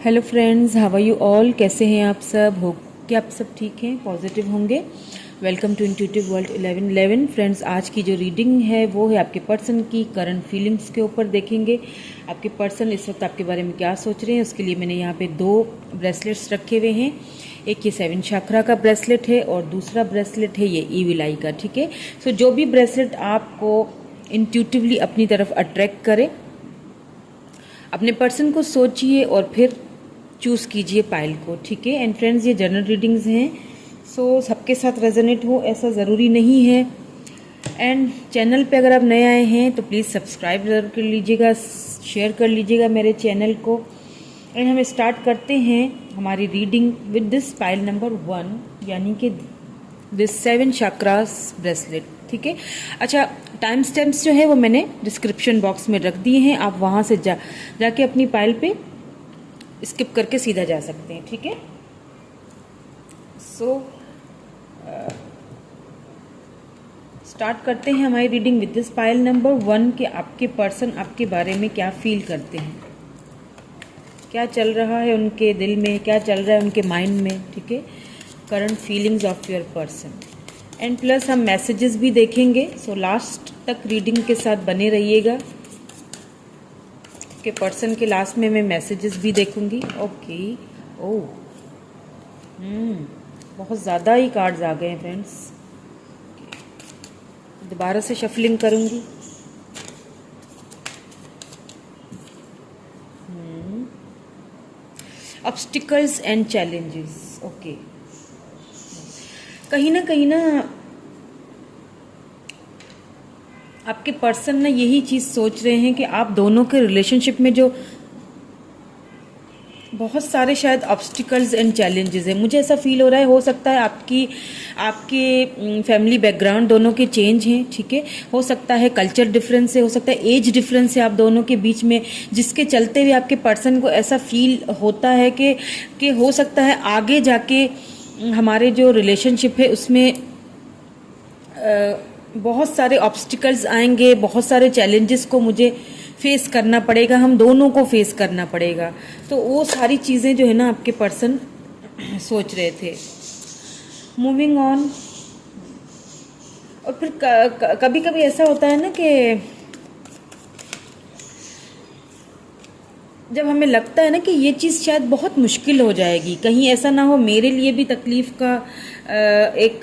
Hello friends, how are you all. कैसे हैं आप सब? हो कि आप सब ठीक हैं, पॉजिटिव होंगे। Welcome to intuitive world 1111। Friends, आज की जो रीडिंग है वो है आपके पर्सन की करंट फीलिंग्स के ऊपर। देखेंगे आपके पर्सन इस वक्त आपके बारे में क्या सोच रहे हैं। उसके लिए मैंने यहाँ पे 2 ब्रेसलेट्स रखे हुए हैं। एक ये 7 चक्रा का ब्रेसलेट है और दूसरा ब्रेसलेट है ये ईविल आई का। ठीक है, सो जो भी ब्रेसलेट आपको इंट्यूटिवली अपनी तरफ अट्रैक्ट करे, अपने पर्सन को सोचिए और फिर चूज़ कीजिए पाइल को। ठीक है। एंड फ्रेंड्स, ये जनरल रीडिंग्स हैं, सो सबके साथ रेजोनेट हो ऐसा ज़रूरी नहीं है। एंड चैनल पे अगर आप नए आए हैं तो प्लीज़ सब्सक्राइब ज़रूर कर लीजिएगा, शेयर कर लीजिएगा मेरे चैनल को। एंड हम स्टार्ट करते हैं हमारी reading with this pile number 1, यानी कि दिस 7 चक्रास ब्रेसलेट। ठीक है। अच्छा, टाइम स्टैम्प्स जो है वो मैंने डिस्क्रिप्शन बॉक्स में रख दिए हैं। आप वहाँ से जाके अपनी पाइल पे स्किप करके सीधा जा सकते हैं। ठीक है। सो स्टार्ट करते हैं हमारी reading with this pile number 1 कि आपके पर्सन आपके बारे में क्या फील करते हैं, क्या चल रहा है उनके दिल में, क्या चल रहा है उनके माइंड में। ठीक है। Current feelings of your person. And plus हम मैसेजेस भी देखेंगे, सो लास्ट तक रीडिंग के साथ बने रहिएगा। के पर्सन के लास्ट में मैं मैसेजेस भी देखूंगी। ओके। ओह, बहुत ज़्यादा ही कार्ड्स आ गए हैं फ्रेंड्स। दोबारा से शफलिंग करूंगी। Obstacles and challenges. ओके, कहीं ना आपके पर्सन ना यही चीज़ सोच रहे हैं कि आप दोनों के रिलेशनशिप में जो बहुत सारे शायद ऑब्स्टिकल्स एंड चैलेंजेस हैं। मुझे ऐसा फील हो रहा है, हो सकता है आपके फैमिली बैकग्राउंड दोनों के चेंज हैं। ठीक है। हो सकता है कल्चर डिफरेंस है, हो सकता है एज डिफरेंस है आप दोनों के बीच में, जिसके चलते हुए आपके पर्सन को ऐसा फील होता है कि हो सकता है आगे जाके हमारे जो रिलेशनशिप है उसमें बहुत सारे ऑब्स्टिकल्स आएंगे, बहुत सारे चैलेंजेस को मुझे फेस करना पड़ेगा, हम दोनों को फेस करना पड़ेगा। तो वो सारी चीज़ें जो है ना आपके पर्सन सोच रहे थे। Moving on. और फिर कभी कभी ऐसा होता है ना कि जब हमें लगता है ना कि ये चीज़ शायद बहुत मुश्किल हो जाएगी, कहीं ऐसा ना हो मेरे लिए भी तकलीफ़ का एक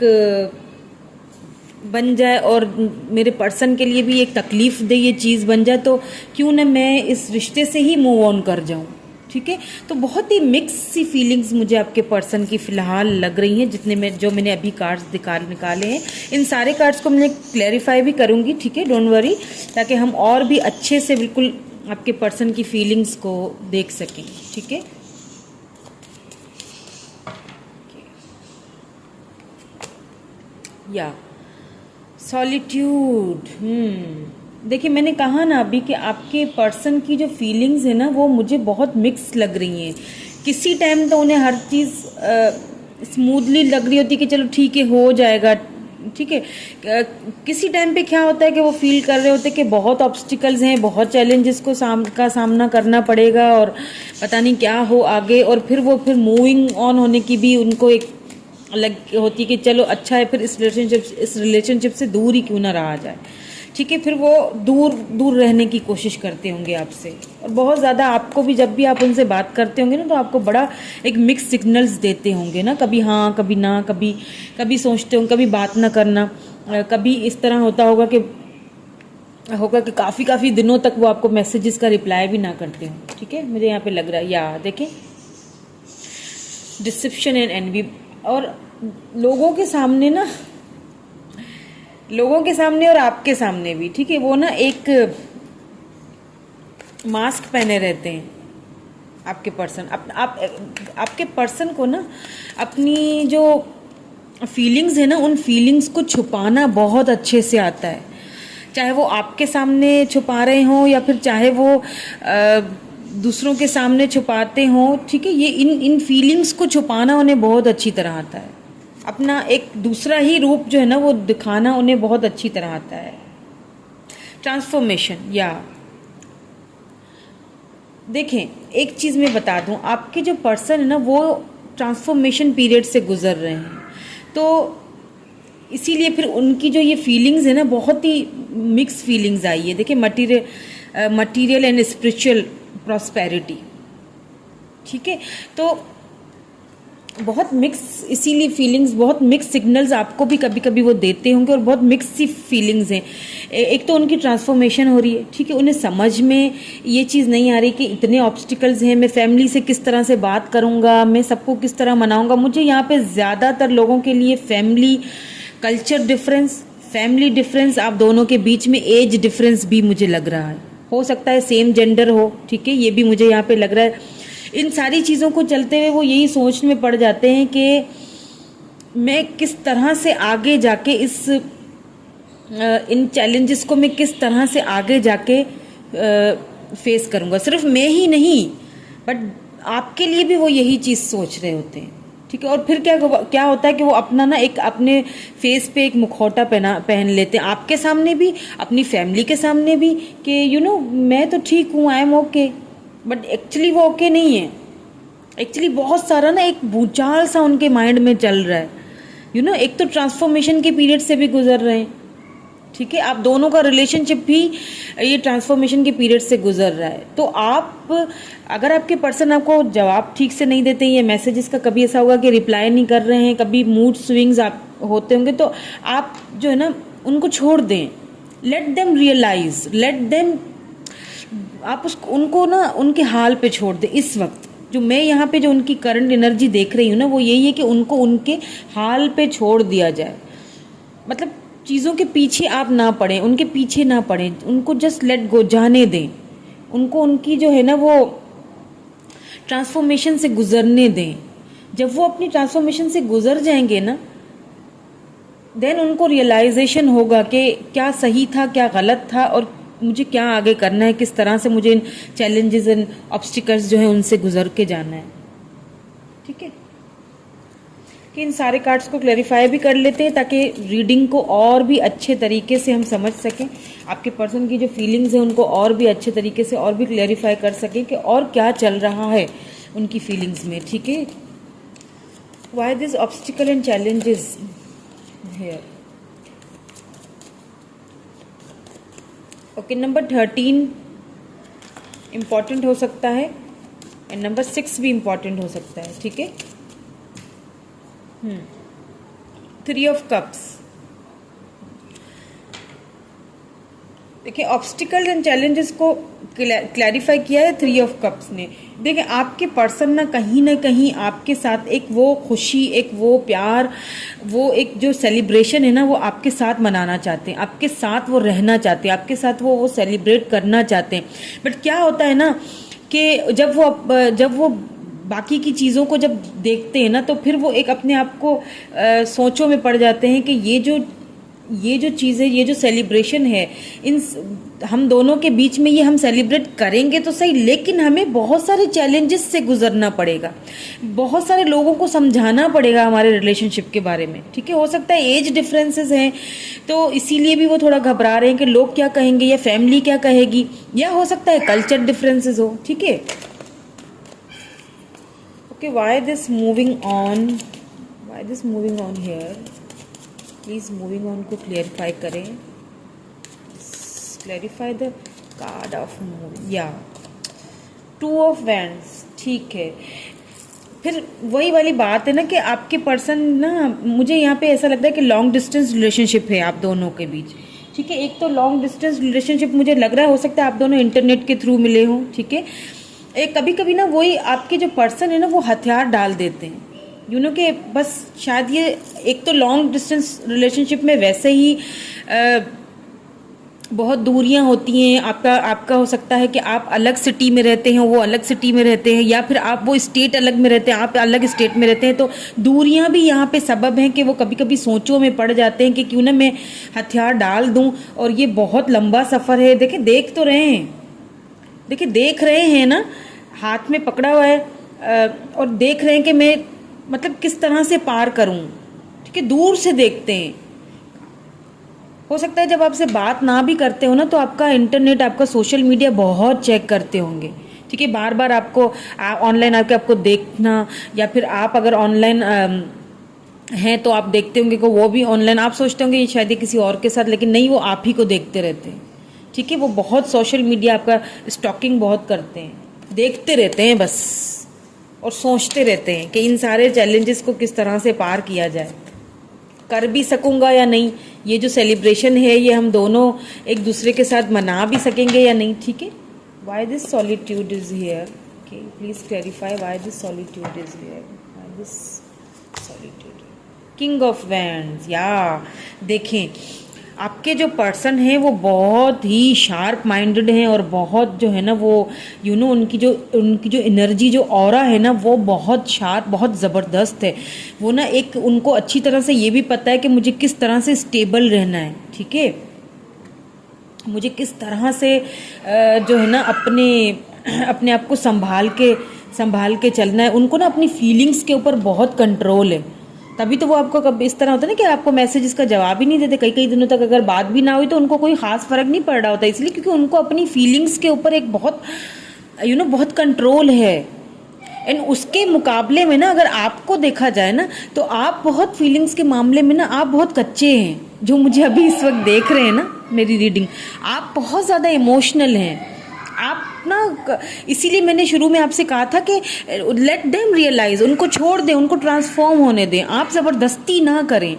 बन जाए और मेरे पर्सन के लिए भी एक तकलीफ दे ये चीज़ बन जाए, तो क्यों ना मैं इस रिश्ते से ही मूव ऑन कर जाऊं। ठीक है। तो बहुत ही मिक्स सी फीलिंग्स मुझे आपके पर्सन की फ़िलहाल लग रही हैं, जो मैंने अभी कार्ड्स निकाले हैं। इन सारे कार्ड्स को मैं क्लैरिफाई भी करूंगी। ठीक है, डोंट वरी, ताकि हम और भी अच्छे से बिल्कुल आपके पर्सन की फीलिंग्स को देख सकें। ठीक है। या सॉलिट्यूड। देखिए, मैंने कहा ना अभी कि आपके पर्सन की जो फीलिंग्स है ना वो मुझे बहुत मिक्स लग रही हैं। किसी टाइम तो उन्हें हर चीज़ स्मूथली लग रही होती कि चलो ठीक है, हो जाएगा। ठीक है। किसी टाइम पे क्या होता है कि वो फील कर रहे होते हैं कि बहुत ऑब्स्टिकल्स हैं, बहुत चैलेंजेस का सामना करना पड़ेगा और पता नहीं क्या हो आगे। और फिर मूविंग ऑन होने की भी उनको एक अलग होती है कि चलो अच्छा है, फिर इस रिलेशनशिप से दूर ही क्यों ना रहा जाए। ठीक है। फिर वो दूर रहने की कोशिश करते होंगे आपसे, और बहुत ज़्यादा आपको भी जब भी आप उनसे बात करते होंगे ना तो आपको बड़ा एक मिक्स सिग्नल्स देते होंगे ना, कभी हाँ कभी ना, कभी सोचते होंगे, कभी बात ना करना, कभी इस तरह होता होगा कि काफ़ी दिनों तक वो आपको मैसेजेस का रिप्लाई भी ना करते हो। ठीक है, मुझे यहाँ पे लग रहा है। या देखें, डिसेप्शन एंड एनवी। और लोगों के सामने और आपके सामने भी, ठीक है, वो ना एक मास्क पहने रहते हैं आपके पर्सन। आपके पर्सन को ना अपनी जो फीलिंग्स है ना उन फीलिंग्स को छुपाना बहुत अच्छे से आता है, चाहे वो आपके सामने छुपा रहे हों या फिर चाहे वो दूसरों के सामने छुपाते हों। ठीक है, ये इन फीलिंग्स को छुपाना उन्हें बहुत अच्छी तरह आता है। अपना एक दूसरा ही रूप जो है ना वो दिखाना उन्हें बहुत अच्छी तरह आता है। ट्रांसफॉर्मेशन। या देखें, एक चीज़ मैं बता दूं, आपके जो पर्सन है ना वो ट्रांसफॉर्मेशन पीरियड से गुजर रहे हैं, तो इसीलिए फिर उनकी जो ये फीलिंग्स है ना बहुत ही मिक्स फीलिंग्स आई है। देखिए, मटीरियल एंड स्पिरिचुअल प्रॉस्पेरिटी, ठीक है, तो बहुत मिक्स, इसीलिए फीलिंग्स, बहुत मिक्स सिग्नल्स आपको भी कभी कभी वो देते होंगे और बहुत मिक्स सी फीलिंग्स हैं। एक तो उनकी ट्रांसफॉर्मेशन हो रही है, ठीक है, उन्हें समझ में ये चीज़ नहीं आ रही कि इतने ऑब्स्टिकल्स हैं, मैं फैमिली से किस तरह से बात करूँगा, मैं सबको किस तरह मनाऊँगा। मुझे यहाँ पे ज़्यादातर लोगों के लिए family culture difference, family difference, आप दोनों के बीच में एज डिफरेंस भी मुझे लग रहा है। हो सकता है सेम जेंडर हो, ठीक है, ये भी मुझे यहाँ पे लग रहा है। इन सारी चीज़ों को चलते हुए वो यही सोचने में पड़ जाते हैं कि मैं किस तरह से आगे जाके इन चैलेंजेस को मैं किस तरह से आगे जाके फेस करूँगा। सिर्फ मैं ही नहीं, बट आपके लिए भी वो यही चीज़ सोच रहे होते हैं, ठीक है। और फिर क्या होता है कि वो अपना ना एक अपने फेस पे एक मुखौटा पहन लेते हैं, आपके सामने भी, अपनी फैमिली के सामने भी, कि मैं तो ठीक हूँ, I am okay, but actually वो ओके नहीं है। एक्चुअली बहुत सारा ना एक भूचाल सा उनके माइंड में चल रहा है। एक तो ट्रांसफॉर्मेशन के पीरियड से भी गुजर रहे हैं, ठीक है, आप दोनों का रिलेशनशिप भी ये ट्रांसफॉर्मेशन के पीरियड से गुजर रहा है। तो अगर आपके पर्सन आपको जवाब ठीक से नहीं देते, ये मैसेजेस का कभी ऐसा होगा कि रिप्लाई नहीं कर रहे हैं, कभी मूड स्विंग्स आप होते होंगे, तो आप जो है ना उनको छोड़ दें, लेट देम रियलाइज, आप उनको ना उनके हाल पे छोड़ दें। इस वक्त जो मैं यहाँ पे जो उनकी करंट एनर्जी देख रही हूँ ना, वो यही है कि उनको उनके हाल पे छोड़ दिया जाए। मतलब चीज़ों के पीछे आप ना पड़ें, उनके पीछे ना पड़ें, उनको जस्ट लेट गो, जाने दें, उनको उनकी जो है ना वो ट्रांसफॉर्मेशन से गुजरने दें। जब वो अपनी ट्रांसफॉर्मेशन से गुजर जाएंगे ना, देन उनको रियलाइजेशन होगा कि क्या सही था, क्या गलत था, और मुझे क्या आगे करना है, किस तरह से मुझे इन चैलेंजेस एंड ऑब्स्टिकल्स जो है उनसे गुजर के जाना है, ठीक है। कि इन सारे कार्ड्स को क्लैरिफाई भी कर लेते हैं ताकि रीडिंग को और भी अच्छे तरीके से हम समझ सकें, आपके पर्सन की जो फीलिंग्स हैं उनको और भी अच्छे तरीके से और भी क्लैरिफाई कर सकें कि और क्या चल रहा है उनकी फीलिंग्स में, ठीक है। Why this obstacle and challenges here. Okay, number 13 important हो सकता है एंड नंबर 6 भी इम्पॉर्टेंट हो सकता है, ठीक है। 3 ऑफ कप्स, देखिए ऑब्स्टिकल एंड चैलेंजेस को क्लैरिफाई किया है 3 ऑफ कप्स ने। देखिए आपके पर्सन ना कहीं आपके साथ एक वो खुशी, एक वो प्यार, वो एक जो सेलिब्रेशन है ना, वो आपके साथ मनाना चाहते हैं, आपके साथ वो रहना चाहते हैं, आपके साथ वो सेलिब्रेट करना चाहते हैं। बट क्या होता है ना कि जब वो बाकी की चीज़ों को जब देखते हैं ना, तो फिर वो एक अपने आप को सोचों में पड़ जाते हैं कि ये जो चीज़ है, ये जो सेलिब्रेशन है, हम दोनों के बीच में ये हम सेलिब्रेट करेंगे तो सही, लेकिन हमें बहुत सारे चैलेंजेस से गुजरना पड़ेगा, बहुत सारे लोगों को समझाना पड़ेगा हमारे रिलेशनशिप के बारे में, ठीक है। हो सकता है एज डिफरेंसेस हैं, तो इसीलिए भी वो थोड़ा घबरा रहे हैं कि लोग क्या कहेंगे या फैमिली क्या कहेगी, या हो सकता है कल्चर डिफरेंसेस हो, ठीक है। Okay, why this moving on here, please moving on को क्लियरिफाई करें, clarify the card of moving, या 2 ऑफ वैंड्स, ठीक है। फिर वही वाली बात है ना कि आपके पर्सन ना, मुझे यहाँ पे ऐसा लगता है कि लॉन्ग डिस्टेंस रिलेशनशिप है आप दोनों के बीच, ठीक है। एक तो लॉन्ग डिस्टेंस रिलेशनशिप मुझे लग रहा है, हो सकता है आप दोनों इंटरनेट के थ्रू मिले हों, ठीक है। एक कभी ना वही आपके जो पर्सन है ना, वो हथियार डाल देते हैं, कि बस शायद ये एक तो लॉन्ग डिस्टेंस रिलेशनशिप में वैसे ही बहुत दूरियां होती हैं, आपका हो सकता है कि आप अलग सिटी में रहते हैं, वो अलग सिटी में रहते हैं, या फिर आप वो स्टेट अलग में रहते हैं, आप अलग स्टेट में रहते हैं, तो दूरियां भी यहाँ पे सबब हैं कि वो कभी कभी सोचों में पड़ जाते हैं कि क्यों ना मैं हथियार डाल दूं, और ये बहुत लंबा सफ़र है। देखिए देख तो रहे हैं, देखिए देख रहे हैं ना, हाथ में पकड़ा हुआ है और देख रहे हैं कि मैं मतलब किस तरह से पार करूं, ठीक है, दूर से देखते हैं। हो सकता है जब आपसे बात ना भी करते हो ना, तो आपका इंटरनेट, आपका सोशल मीडिया बहुत चेक करते होंगे, ठीक है। बार बार आपको ऑनलाइन आके आपको देखना, या फिर आप अगर ऑनलाइन हैं तो आप देखते होंगे कि वो भी ऑनलाइन, आप सोचते होंगे ये शायद ये किसी और के साथ, लेकिन नहीं, वो आप ही को देखते रहते हैं। ठीक है। वो बहुत सोशल मीडिया आपका स्टॉकिंग बहुत करते हैं, देखते रहते हैं बस, और सोचते रहते हैं कि इन सारे चैलेंजेस को किस तरह से पार किया जाए, कर भी सकूंगा या नहीं, ये जो सेलिब्रेशन है ये हम दोनों एक दूसरे के साथ मना भी सकेंगे या नहीं। ठीक है। Why this solitude is here, okay, please clarify why this solitude is here, why this solitude. King of wands, या देखें आपके जो पर्सन है वो बहुत ही शार्प माइंडेड हैं, और बहुत जो है ना वो उनकी जो एनर्जी, जो ऑरा है ना, वो बहुत शार्प, बहुत ज़बरदस्त है। वो ना एक उनको अच्छी तरह से ये भी पता है कि मुझे किस तरह से स्टेबल रहना है। ठीक है। मुझे किस तरह से जो है ना अपने आप को संभाल के चलना है। उनको ना अपनी फीलिंग्स के ऊपर बहुत कंट्रोल है। तभी तो वो आपको कब इस तरह होता है ना कि आपको मैसेजेस का जवाब ही नहीं देते, कई दिनों तक अगर बात भी ना हुई तो उनको कोई खास फर्क नहीं पड़ रहा होता, इसलिए क्योंकि उनको अपनी फीलिंग्स के ऊपर एक बहुत बहुत कंट्रोल है। एंड उसके मुकाबले में ना अगर आपको देखा जाए ना तो आप बहुत फीलिंग्स के मामले में ना आप बहुत कच्चे हैं। जो मुझे अभी इस वक्त देख रहे हैं ना मेरी रीडिंग, आप बहुत ज़्यादा इमोशनल हैं आप ना, इसीलिए मैंने शुरू में आपसे कहा था कि लेट देम रियलाइज, उनको छोड़ दें, उनको ट्रांसफॉर्म होने दें, आप ज़बरदस्ती ना करें।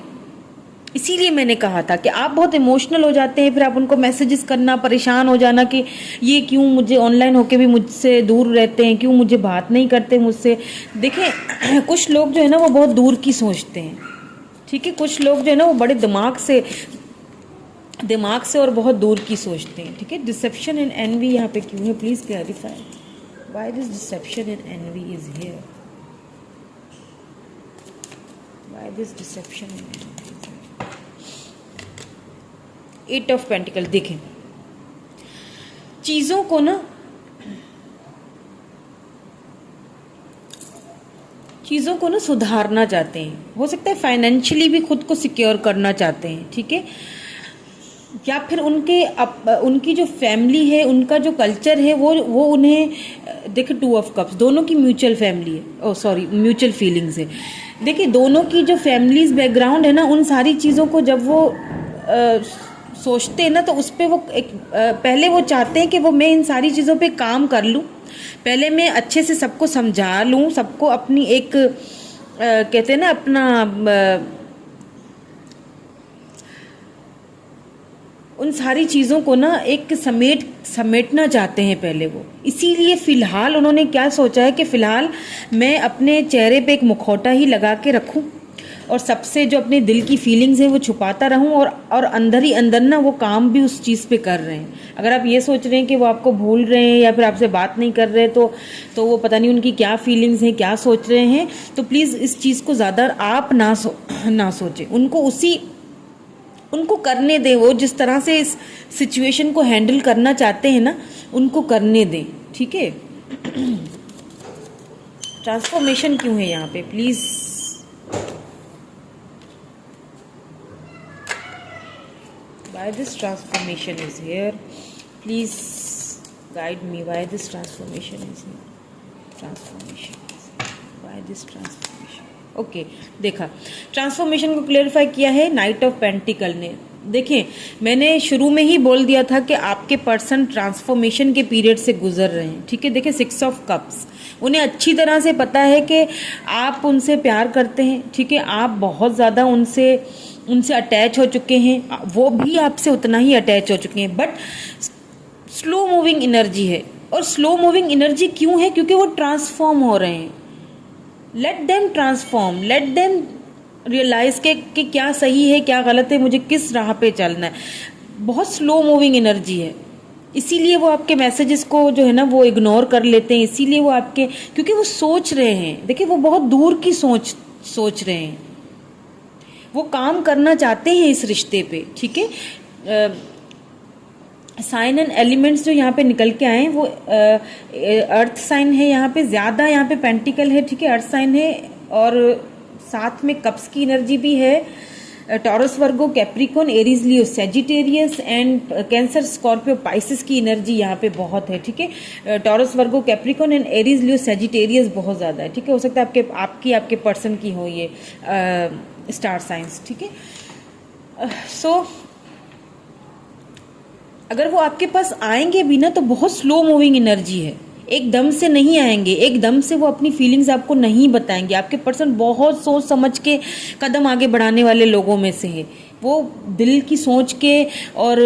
इसीलिए मैंने कहा था कि आप बहुत इमोशनल हो जाते हैं, फिर आप उनको मैसेजेस करना, परेशान हो जाना कि ये क्यों मुझे ऑनलाइन होके भी मुझसे दूर रहते हैं, क्यों मुझे बात नहीं करते मुझसे। देखें कुछ लोग जो है ना वो बहुत दूर की सोचते हैं। ठीक है। कुछ लोग जो है ना वो बड़े दिमाग से और बहुत दूर की सोचते हैं। ठीक है। डिसेप्शन एंड एनवी यहाँ पे क्यों है, please clarify why this deception and envy is here, why this deception and envy is here. 8 of pentacles, देखें चीजों को ना सुधारना चाहते हैं, हो सकता है फाइनेंशियली भी खुद को सिक्योर करना चाहते हैं। ठीक है। या फिर उनकी जो फैमिली है, उनका जो कल्चर है वो उन्हें, देखिए 2 ऑफ कप्स, दोनों की म्यूचुअल फैमिली है, म्यूचुअल फीलिंग्स है। देखिए दोनों की जो फैमिलीज बैकग्राउंड है ना, उन सारी चीज़ों को जब वो सोचते हैं ना तो उस पर वो पहले वो चाहते हैं कि मैं इन सारी चीज़ों पे काम कर लूँ, पहले मैं अच्छे से सबको समझा लूँ, सबको अपनी एक कहते हैं ना अपना उन सारी चीज़ों को ना एक समेटना चाहते हैं पहले वो। इसीलिए फ़िलहाल उन्होंने क्या सोचा है कि फ़िलहाल मैं अपने चेहरे पे एक मुखौटा ही लगा के रखूं और सबसे जो अपने दिल की फीलिंग्स हैं वो छुपाता रहूं, और अंदर ही अंदर ना वो काम भी उस चीज़ पे कर रहे हैं। अगर आप ये सोच रहे हैं कि वो आपको भूल रहे हैं या फिर आपसे बात नहीं कर रहे तो वो पता नहीं उनकी क्या फीलिंग्स हैं, क्या सोच रहे हैं। तो प्लीज़ इस चीज़ को ज़्यादा आप ना सोचें, उनको करने दें। वो जिस तरह से इस सिचुएशन को हैंडल करना चाहते हैं ना, उनको करने दें। ठीक है। ट्रांसफॉर्मेशन क्यों है यहाँ पे, please why this transformation is here, please guide me why this transformation is here, why this transformation. Okay, देखा ट्रांसफॉर्मेशन को क्लेरिफाई किया है नाइट ऑफ पेंटिकल ने। देखें मैंने शुरू में ही बोल दिया था कि आपके पर्सन ट्रांसफॉर्मेशन के पीरियड से गुजर रहे हैं। ठीक है। देखें 6 ऑफ कप्स, उन्हें अच्छी तरह से पता है कि आप उनसे प्यार करते हैं। ठीक है। आप बहुत ज़्यादा उनसे अटैच हो चुके हैं, वो भी आपसे उतना ही अटैच हो चुके हैं, बट स्लो मूविंग एनर्जी है। और स्लो मूविंग एनर्जी क्यों है, क्योंकि वो ट्रांसफॉर्म हो रहे हैं। Let them transform, let them realise कि क्या सही है क्या गलत है, मुझे किस राह पे चलना है। बहुत स्लो मूविंग एनर्जी है, इसीलिए वो आपके मैसेजेस को जो है ना वो इग्नोर कर लेते हैं। इसीलिए वो आपके, क्योंकि वो सोच रहे हैं, देखिए वो बहुत दूर की सोच रहे हैं, वो काम करना चाहते हैं इस रिश्ते पे। ठीक है। साइन एंड एलिमेंट्स जो यहाँ पे निकल के आए वो अर्थ साइन है, यहाँ पे ज़्यादा, यहाँ पे पेंटिकल है। ठीक है। अर्थ साइन है और साथ में कप्स की एनर्जी भी है, taurus, Virgo, Capricorn, Aries, Leo, Sagittarius and cancer, Scorpio, Pisces की एनर्जी यहाँ पे बहुत है, ठीक है। Taurus, Virgo, Capricorn and Aries, Leo, Sagittarius बहुत ज़्यादा है, ठीक है। हो सकता है आपके पर्सन की हो ये स्टार साइंस, ठीक है। सो अगर वो आपके पास आएंगे भी ना तो बहुत स्लो मूविंग एनर्जी है, एकदम से नहीं आएंगे, एकदम से वो अपनी फीलिंग्स आपको नहीं बताएंगे। आपके पर्सन बहुत सोच समझ के कदम आगे बढ़ाने वाले लोगों में से है। वो दिल की सोच के और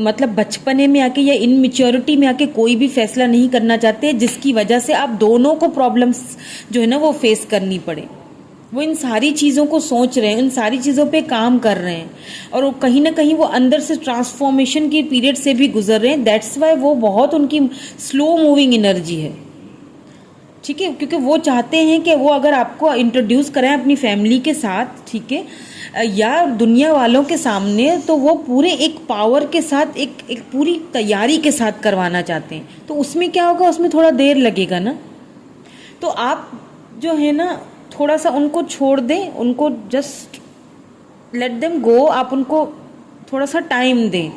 मतलब बचपने में आके या इनमेच्योरिटी में आके कोई भी फैसला नहीं करना चाहते, जिसकी वजह से आप दोनों को प्रॉब्लम्स जो है ना वो फेस करनी पड़े। वो इन सारी चीज़ों को सोच रहे हैं, इन सारी चीज़ों पे काम कर रहे हैं, और वो कहीं ना कहीं वो अंदर से ट्रांसफॉर्मेशन की पीरियड से भी गुजर रहे हैं। दैट्स वाई वो बहुत उनकी स्लो मूविंग एनर्जी है, ठीक है। क्योंकि वो चाहते हैं कि वो अगर आपको इंट्रोड्यूस करें अपनी फैमिली के साथ, ठीक है, या दुनिया वालों के सामने, तो वो पूरे एक पावर के साथ, एक पूरी तैयारी के साथ करवाना चाहते हैं। तो उसमें क्या होगा, उसमें थोड़ा देर लगेगा ना। तो आप जो है ना थोड़ा सा उनको छोड़ दें, उनको जस्ट लेट देम गो, आप उनको थोड़ा सा टाइम दें,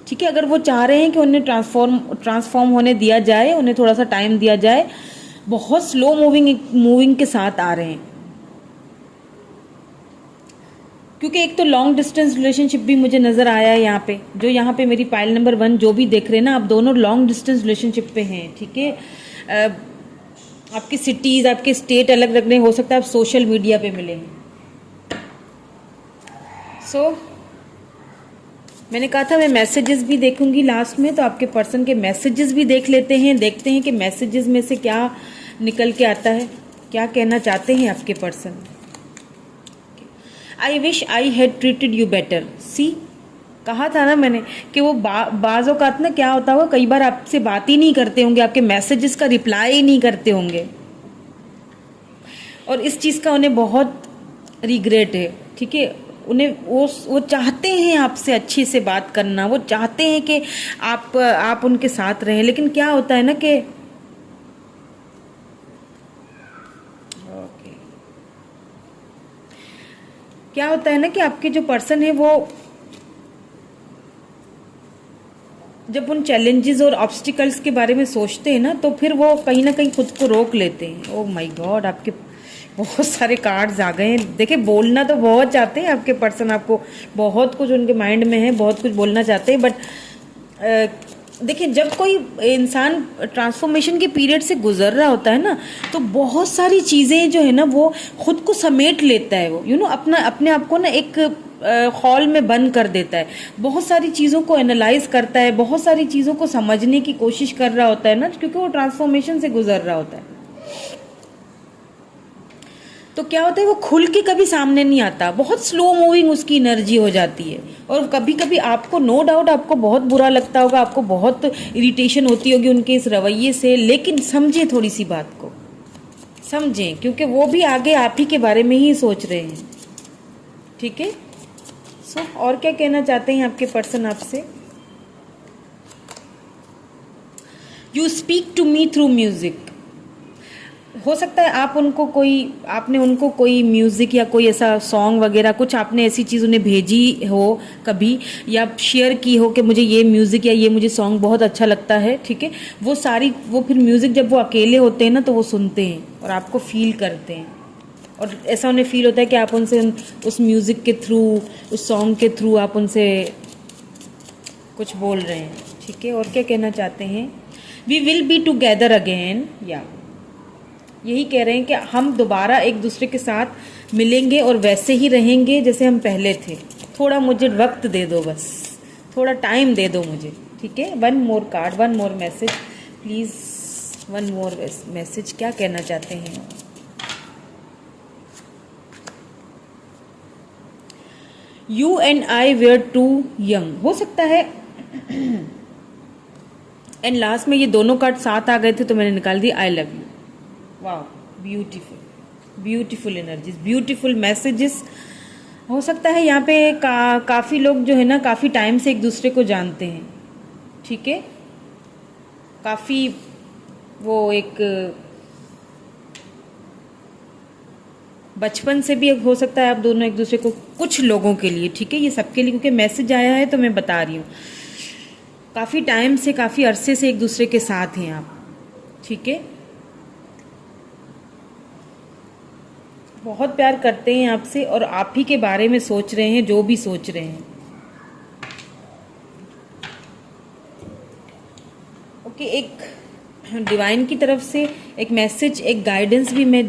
ठीक है। अगर वो चाह रहे हैं कि उन्हें ट्रांसफॉर्म होने दिया जाए, उन्हें थोड़ा सा टाइम दिया जाए, बहुत स्लो मूविंग के साथ आ रहे हैं। क्योंकि एक तो लॉन्ग डिस्टेंस रिलेशनशिप भी मुझे नज़र आया है यहाँ पे, जो यहाँ पे मेरी पाइल नंबर 1 जो भी देख रहे हैं ना, आप दोनों लॉन्ग डिस्टेंस रिलेशनशिप पे हैं, ठीक है। आपकी सिटीज़, आपके स्टेट अलग रख रहे हैं, हो सकता है आप सोशल मीडिया पे मिले हैं। सो मैंने कहा था मैं मैसेजेस भी देखूंगी लास्ट में, तो आपके पर्सन के मैसेजेस भी देख लेते हैं, देखते हैं कि मैसेजेस में से क्या निकल के आता है, क्या कहना चाहते हैं आपके person. I wish I had treated you better. See, कहा था ना मैंने कि वो बाज़ औक़ात ना क्या होता होगा, कई बार आपसे बात ही नहीं करते होंगे, आपके मैसेजेस का रिप्लाई ही नहीं करते होंगे, और इस चीज़ का उन्हें बहुत रिग्रेट है, ठीक है। उन्हें वो चाहते हैं आपसे अच्छे से बात करना, वो चाहते हैं कि आप उनके साथ रहें, लेकिन क्या होता है ना कि क्या होता है ना कि आपके जो पर्सन है वो जब उन चैलेंजेस और ऑब्स्टिकल्स के बारे में सोचते हैं ना, तो फिर वो कहीं ना कहीं खुद को रोक लेते हैं। ओह माय गॉड, आपके बहुत सारे कार्ड्स आ गए हैं। देखिए, बोलना तो बहुत चाहते हैं आपके पर्सन, आपको बहुत कुछ उनके माइंड में है, बहुत कुछ बोलना चाहते हैं, बट देखिए, जब कोई इंसान ट्रांसफॉर्मेशन के पीरियड से गुजर रहा होता है ना, तो बहुत सारी चीज़ें जो है ना वो खुद को समेट लेता है। वो अपने आप को ना एक हॉल में बंद कर देता है, बहुत सारी चीज़ों को एनालाइज करता है, बहुत सारी चीज़ों को समझने की कोशिश कर रहा होता है ना, क्योंकि वो ट्रांसफॉर्मेशन से गुजर रहा होता है। तो क्या होता है, वो खुल के कभी सामने नहीं आता, बहुत स्लो मूविंग उसकी एनर्जी हो जाती है। और कभी कभी आपको नो डाउट आपको बहुत बुरा लगता होगा, आपको बहुत इरिटेशन होती होगी उनके इस रवैये से, लेकिन समझें, थोड़ी सी बात को समझें, क्योंकि वो भी आगे आप ही के बारे में ही सोच रहे हैं, ठीक है। सो और क्या कहना चाहते हैं आपके पर्सन आपसे। You speak to me through music. हो सकता है आपने उनको कोई म्यूज़िक या कोई ऐसा सॉन्ग वगैरह कुछ आपने ऐसी चीज़ उन्हें भेजी हो कभी, या शेयर की हो कि मुझे ये म्यूज़िक या ये मुझे सॉन्ग बहुत अच्छा लगता है, ठीक है। वो फिर म्यूज़िक जब वो अकेले होते हैं ना, तो वो सुनते हैं और आपको फील करते हैं, और ऐसा उन्हें फील होता है कि आप उनसे उस म्यूज़िक के थ्रू, उस सॉन्ग के थ्रू आप उनसे कुछ बोल रहे हैं, ठीक है। और क्या कहना चाहते हैं। We will be together again, या यही कह रहे हैं कि हम दोबारा एक दूसरे के साथ मिलेंगे और वैसे ही रहेंगे जैसे हम पहले थे। थोड़ा मुझे वक्त दे दो, बस थोड़ा टाइम दे दो मुझे, ठीक है। 1 more card, 1 more message please, 1 more message, क्या कहना चाहते हैं। You and I were too young, हो सकता है। एंड लास्ट में ये दोनों कार्ड साथ आ गए थे, तो मैंने निकाल दी आई लव यू। वाह, beautiful, beautiful energies, beautiful messages. हो सकता है यहाँ पे काफ़ी लोग जो है ना काफ़ी टाइम से एक दूसरे को जानते हैं, ठीक है। काफ़ी वो एक बचपन से भी हो सकता है आप दोनों एक दूसरे को, कुछ लोगों के लिए, ठीक है, ये सबके लिए, क्योंकि मैसेज आया है तो मैं बता रही हूँ। काफ़ी टाइम से, काफ़ी अरसे से एक दूसरे के साथ हैं आप, ठीक है, बहुत प्यार करते हैं आपसे और आप ही के बारे में सोच रहे हैं, जो भी सोच रहे हैं। ओके, एक डिवाइन की तरफ से एक मैसेज, एक गाइडेंस भी मैं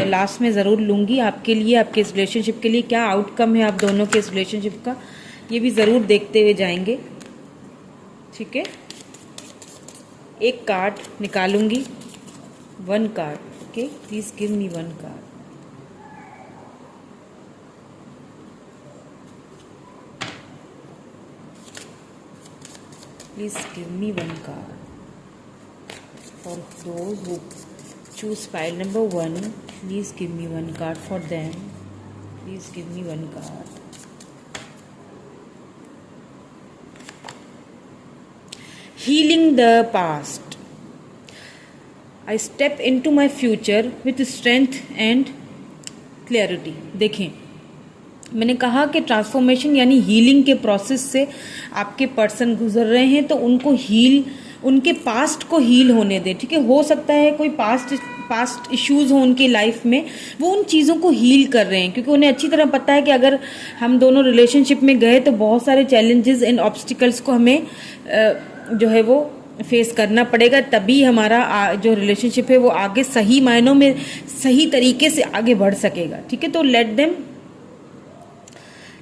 लास्ट में ज़रूर लूँगी आपके लिए, आपके इस रिलेशनशिप के लिए। क्या आउटकम है आप दोनों के इस रिलेशनशिप का, ये भी ज़रूर देखते हुए जाएंगे, ठीक है। एक कार्ड निकालूंगी, 1 card, okay, please give me 1 card. Please give me 1 card for those who choose pile number 1. Please give me 1 card for them. Please give me 1 card. Healing the past. I step into my future with strength and clarity. देखें, मैंने कहा कि transformation यानी healing के process से आपके person गुजर रहे हैं, तो उनको उनके पास्ट को हील होने दें, ठीक है। हो सकता है कोई पास्ट इश्यूज हो उनकी लाइफ में, वो उन चीज़ों को हील कर रहे हैं, क्योंकि उन्हें अच्छी तरह पता है कि अगर हम दोनों रिलेशनशिप में गए तो बहुत सारे चैलेंजेस एंड ऑब्स्टिकल्स को हमें जो है वो फेस करना पड़ेगा, तभी हमारा जो रिलेशनशिप है वो आगे सही मायनों में सही तरीके से आगे बढ़ सकेगा, ठीक है। तो लेट देम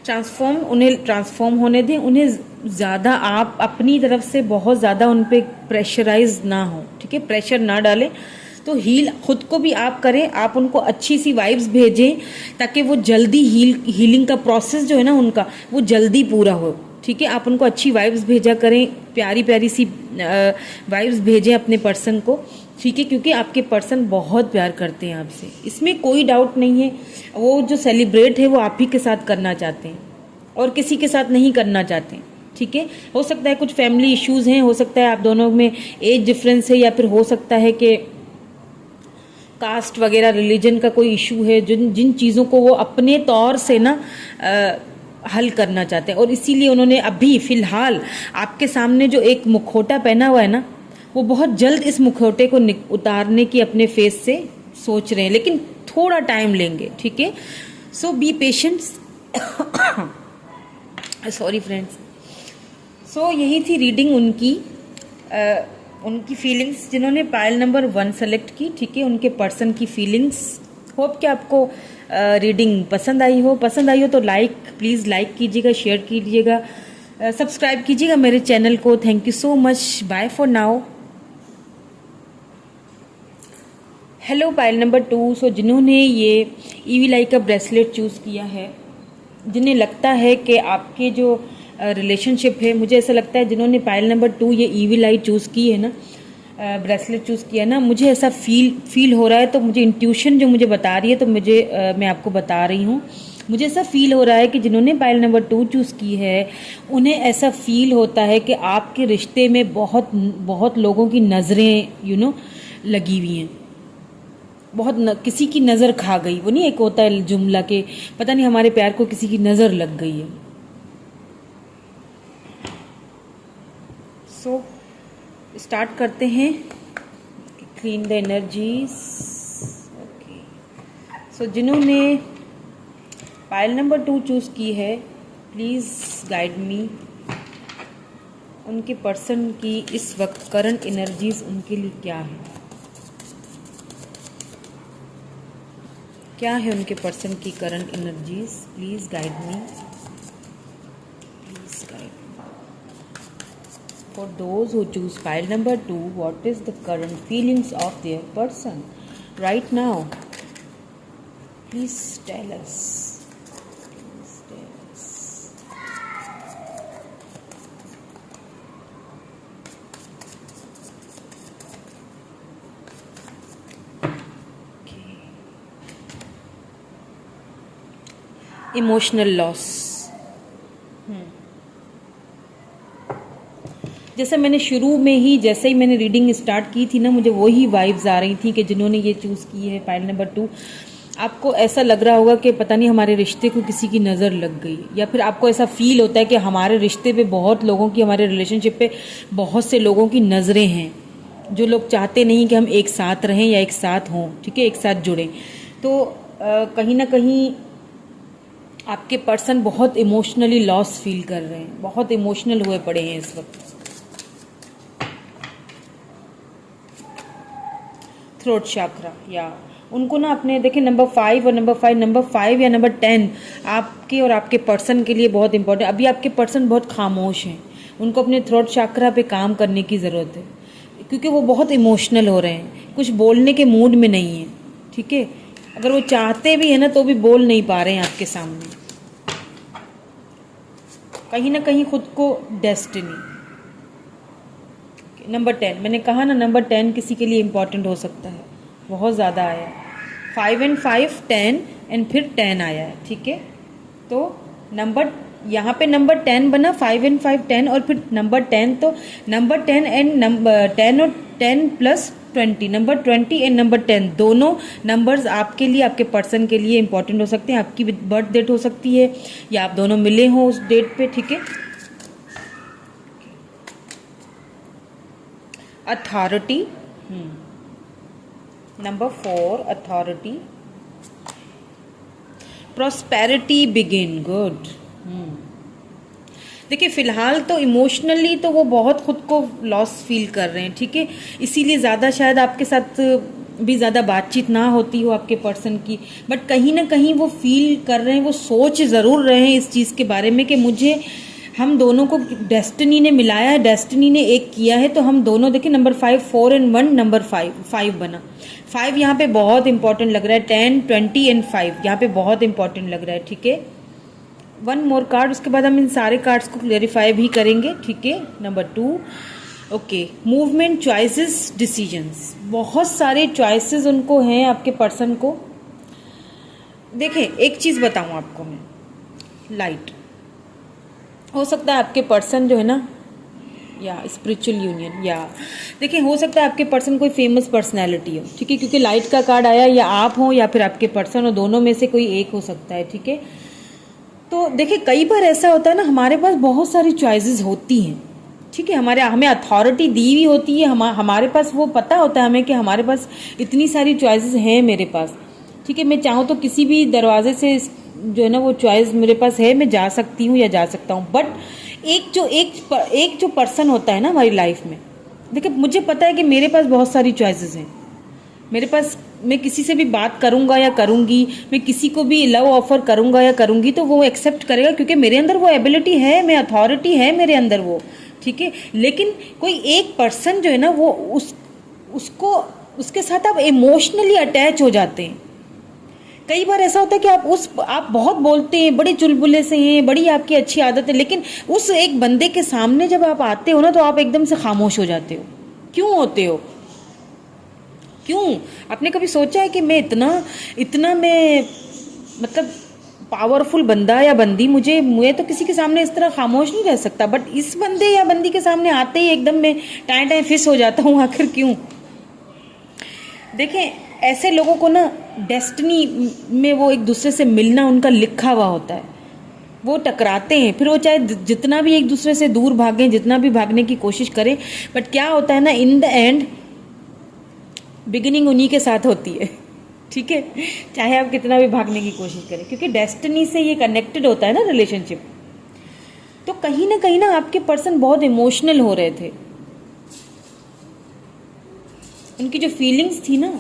ट्रांसफॉर्म, उन्हें ट्रांसफॉर्म होने दें, उन्हें ज़्यादा आप अपनी तरफ से बहुत ज़्यादा उन पर प्रेशराइज ना हो, ठीक है, प्रेशर ना डालें। तो हील खुद को भी आप करें, आप उनको अच्छी सी वाइब्स भेजें ताकि वो जल्दी हीलिंग का प्रोसेस जो है ना उनका, वो जल्दी पूरा हो, ठीक है। आप उनको अच्छी वाइब्स भेजा करें, प्यारी प्यारी सी वाइब्स भेजें अपने पर्सन को, ठीक है, क्योंकि आपके पर्सन बहुत प्यार करते हैं आपसे, इसमें कोई डाउट नहीं है। वो जो सेलिब्रेट है वो आप ही के साथ करना चाहते हैं और किसी के साथ नहीं करना चाहते, ठीक है। हो सकता है कुछ फैमिली इश्यूज हैं, हो सकता है आप दोनों में एज डिफरेंस है, या फिर हो सकता है कि कास्ट वगैरह रिलीजन का कोई इशू है, जिन चीज़ों को वो अपने तौर से ना हल करना चाहते हैं, और इसीलिए उन्होंने अभी फ़िलहाल आपके सामने जो एक मुखौटा पहना हुआ है ना, वो बहुत जल्द इस मुखौटे को उतारने की अपने फेस से सोच रहे हैं, लेकिन थोड़ा टाइम लेंगे, ठीक है। So be patient. Sorry friends. So यही थी रीडिंग उनकी फीलिंग्स, जिन्होंने पाइल नंबर 1 सेलेक्ट की, ठीक है, उनके पर्सन की फीलिंग्स। होप कि आपको रीडिंग पसंद आई हो तो प्लीज़ लाइक कीजिएगा, शेयर कीजिएगा, सब्सक्राइब कीजिएगा मेरे चैनल को। Thank you so much, bye for now. Hello pile number 2। So जिन्होंने ये ईवी लाई का ब्रेसलेट चूज़ किया है, जिन्हें लगता है कि आपके जो रिलेशनशिप है, मुझे ऐसा लगता है जिन्होंने पाइल नंबर 2 ये ईवी लाई चूज़ की है ना, ब्रेसलेट चूज़ किया ना, मुझे ऐसा फील हो रहा है, तो मुझे इंट्यूशन जो मुझे बता रही है, तो मैं आपको बता रही हूँ, मुझे ऐसा फील हो रहा है कि जिन्होंने पाइल नंबर 2 चूज़ की है, उन्हें ऐसा फील होता है कि आपके रिश्ते में बहुत बहुत लोगों की नज़रें लगी हुई हैं, किसी की नज़र खा गई। वो नहीं, एक होता है जुमला के पता नहीं हमारे प्यार को किसी की नज़र लग गई है। सो स्टार्ट करते हैं, क्लीन द एनर्जीज। ओके, सो जिन्होंने पाइल नंबर 2 चूज़ की है, प्लीज़ गाइड मी, उनके पर्सन की इस वक्त करंट एनर्जीज उनके लिए क्या है, क्या है उनके पर्सन की current energies. Please guide me, please guide me. For those who choose pile number 2, what is the current feelings of their person right now? Please tell us, please tell us. Emotional loss. जैसे मैंने शुरू में ही, जैसे ही मैंने reading start की थी ना, मुझे वही वाइब्स आ रही थी कि जिन्होंने ये चूज़ की है पाइल नंबर 2, आपको ऐसा लग रहा होगा कि पता नहीं हमारे रिश्ते को किसी की नज़र लग गई, या फिर आपको ऐसा फील होता है कि हमारे रिश्ते पे बहुत लोगों की, हमारे रिलेशनशिप पे बहुत से लोगों की नज़रें हैं, जो लोग चाहते नहीं कि हम एक साथ रहें या एक साथ हों, ठीक है, एक साथ जुड़ें। तो कहीं ना कहीं आपके पर्सन बहुत इमोशनली लॉस फील कर रहे हैं, बहुत इमोशनल हुए पड़े हैं इस वक्त। थ्रोट चक्रा, या उनको ना अपने, देखें नंबर 5 और नंबर 5, नंबर 5 या नंबर 10 आपके और आपके पर्सन के लिए बहुत इंपॉर्टेंट। अभी आपके पर्सन बहुत खामोश हैं, उनको अपने थ्रोट चक्रा पे काम करने की ज़रूरत है, क्योंकि वो बहुत इमोशनल हो रहे हैं, कुछ बोलने के मूड में नहीं है, ठीक है। अगर वो चाहते भी है ना तो भी बोल नहीं पा रहे हैं आपके सामने, कहीं ना कहीं खुद को डेस्टिनी। नंबर 10, मैंने कहा ना नंबर 10 किसी के लिए इम्पॉर्टेंट हो सकता है, बहुत ज़्यादा आया। 5 and 5 10 एंड फिर 10 आया है, ठीक है। तो नंबर यहाँ पे नंबर 10 बना, 5 and 5 10 और फिर नंबर 10, तो नंबर 10 एंड नंबर 10 और 10 प्लस 20, नंबर 20 एंड नंबर 10 दोनों नंबर्स आपके लिए, आपके पर्सन के लिए इंपॉर्टेंट हो सकते हैं। आपकी बर्थ डेट हो सकती है या आप दोनों मिले हों उस डेट पे, ठीक है। Authority, number 4 authority, prosperity begin, good. देखिए फ़िलहाल तो इमोशनली तो वो बहुत खुद को लॉस फील कर रहे हैं, ठीक है, इसीलिए ज़्यादा शायद आपके साथ भी ज़्यादा बातचीत ना होती हो आपके पर्सन की, बट कहीं ना कहीं वो फील कर रहे हैं, वो सोच ज़रूर रहे हैं इस चीज़ के बारे में कि मुझे, हम दोनों को डेस्टिनी ने मिलाया है, डेस्टिनी ने एक किया है, तो हम दोनों, देखिए नंबर 5 4 एंड 1 नंबर 5 बना। 5 यहाँ पे बहुत इंपॉर्टेंट लग रहा है, 10 20 एंड 5 यहाँ पे बहुत इंपॉर्टेंट लग रहा है, ठीक है। 1 मोर कार्ड, उसके बाद हम इन सारे कार्ड्स को क्लेरिफाई भी करेंगे, ठीक है। Number 2, okay, movement, choices, decisions, बहुत सारे चॉइसेस उनको हैं आपके पर्सन को। देखें एक चीज़ बताऊँ आपको मैं, लाइट हो सकता है आपके पर्सन जो है ना, या स्पिरिचुअल यूनियन, या देखिए हो सकता है आपके पर्सन कोई फेमस पर्सनैलिटी हो, ठीक है, क्योंकि लाइट का कार्ड आया, या आप हो या फिर आपके पर्सन हो, दोनों में से कोई एक हो सकता है, ठीक है। तो देखिए कई बार ऐसा होता है ना, हमारे पास बहुत सारी चॉइसेस होती हैं, ठीक है, हमें अथॉरिटी दी हुई होती है, हमारे पास वो पता होता है हमें कि हमारे पास इतनी सारी चॉइसेस हैं मेरे पास, ठीक है। मैं चाहूँ तो किसी भी दरवाजे से जो है ना वो चॉइस मेरे पास है, मैं जा सकती हूँ या जा सकता हूँ, बट एक जो पर्सन होता है ना हमारी लाइफ में, देखिए मुझे पता है कि मेरे पास बहुत सारी चॉइसेस हैं, मेरे पास, मैं किसी से भी बात करूंगा या करूंगी, मैं किसी को भी लव ऑफर करूंगा या करूंगी तो वो एक्सेप्ट करेगा, क्योंकि मेरे अंदर वो एबिलिटी है, मैं अथॉरिटी है मेरे अंदर वो, ठीक है। लेकिन कोई एक पर्सन जो है ना वो उसके साथ आप इमोशनली अटैच हो जाते हैं। कई बार ऐसा होता है कि आप बहुत बोलते हैं, बड़े चुलबुले से हैं, बड़ी आपकी अच्छी आदत है, लेकिन उस एक बंदे के सामने जब आप आते हो ना तो आप एकदम से खामोश हो जाते हो। क्यों होते हो? क्यों? आपने कभी सोचा है कि मैं इतना मैं मतलब पावरफुल बंदा या बंदी, मैं तो किसी के सामने इस तरह खामोश नहीं रह सकता, बट इस बंदे या बंदी के सामने आते ही एकदम मैं टाएं फिस हो जाता हूँ। आखिर क्यों? देखें ऐसे लोगों को ना डेस्टिनी में वो एक दूसरे से मिलना उनका लिखा हुआ होता है, वो टकराते हैं, फिर वो चाहे जितना भी एक दूसरे से दूर भागें, जितना भी भागने की कोशिश करें, बट क्या होता है ना, इन द एंड बिगिनिंग उन्हीं के साथ होती है, ठीक है, चाहे आप कितना भी भागने की कोशिश करें, क्योंकि डेस्टिनी से ये कनेक्टेड होता है ना रिलेशनशिप। तो कहीं ना आपके पर्सन बहुत इमोशनल हो रहे थे, उनकी जो फीलिंग्स थी ना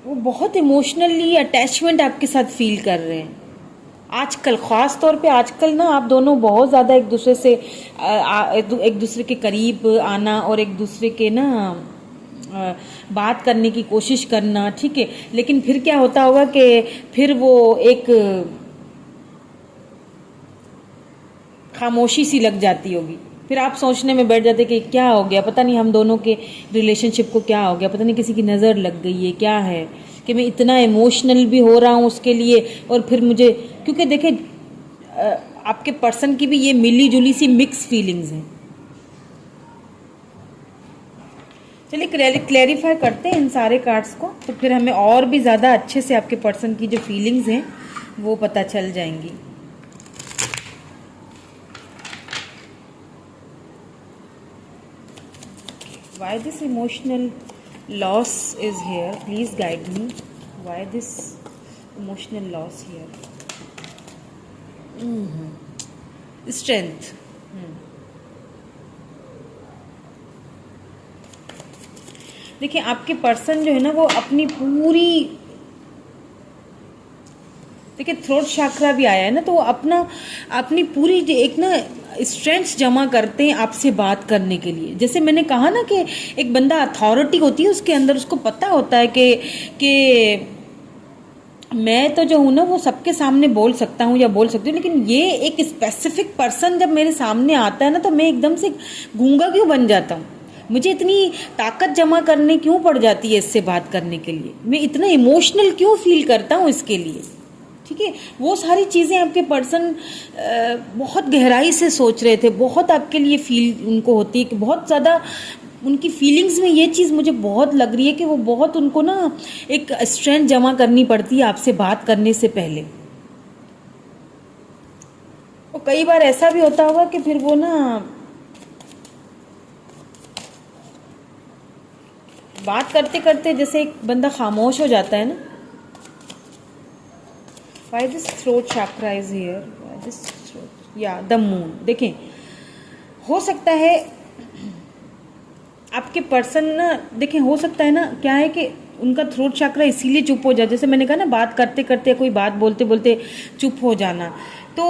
वो बहुत इमोशनली अटैचमेंट आपके साथ फील कर रहे हैं आजकल। ख़ास तौर पे आजकल ना आप दोनों बहुत ज़्यादा एक दूसरे से एक दूसरे के करीब आना और एक दूसरे के ना बात करने की कोशिश करना, ठीक है। लेकिन फिर क्या होता होगा कि फिर वो एक खामोशी सी लग जाती होगी, फिर आप सोचने में बैठ जाते कि क्या हो गया, पता नहीं हम दोनों के रिलेशनशिप को क्या हो गया, पता नहीं किसी की नज़र लग गई है, क्या है कि मैं इतना इमोशनल भी हो रहा हूँ उसके लिए, और फिर मुझे, क्योंकि देखें आपके पर्सन की भी ये मिली जुली सी मिक्स फीलिंग्स हैं। चलिए क्लैरिफाई करते हैं इन सारे कार्ड्स को, तो फिर हमें और भी ज़्यादा अच्छे से आपके पर्सन की जो फीलिंग्स हैं वो पता चल जाएंगी। Why this emotional loss is here? Please guide me. Why this emotional loss here? Strength. देखिए आपके पर्सन जो है ना वो अपनी पूरी, देखिए थ्रोट चक्रा भी आया है ना, तो वो अपनी पूरी एक ना स्ट्रेंथ जमा करते हैं आपसे बात करने के लिए। जैसे मैंने कहा ना कि एक बंदा अथॉरिटी होती है उसके अंदर, उसको पता होता है कि मैं तो जो हूँ ना वो सबके सामने बोल सकता हूँ या बोल सकती हूँ, लेकिन ये एक स्पेसिफिक पर्सन जब मेरे सामने आता है ना तो मैं एकदम से गूंगा क्यों बन जाता हूँ। मुझे इतनी ताकत जमा करने क्यों पड़ जाती है इससे बात करने के लिए, मैं इतना इमोशनल क्यों फील करता हूँ इसके लिए। ठीक है, वो सारी चीज़ें आपके पर्सन बहुत गहराई से सोच रहे थे, बहुत आपके लिए फील उनको होती है कि बहुत ज़्यादा उनकी फीलिंग्स में ये चीज़ मुझे बहुत लग रही है कि वो बहुत उनको ना एक स्ट्रेंथ जमा करनी पड़ती है आपसे बात करने से पहले। और कई बार ऐसा भी होता होगा कि फिर वो ना बात करते करते जैसे एक बंदा खामोश हो जाता है ना। Why this throat chakra is here? Why this throat? Yeah, the moon. देखें, हो सकता है आपके पर्सन ना, देखें हो सकता है ना क्या है कि उनका थ्रोट चक्रा इसीलिए चुप हो जाए, जैसे मैंने कहा ना बात करते करते कोई बात बोलते बोलते चुप हो जाना, तो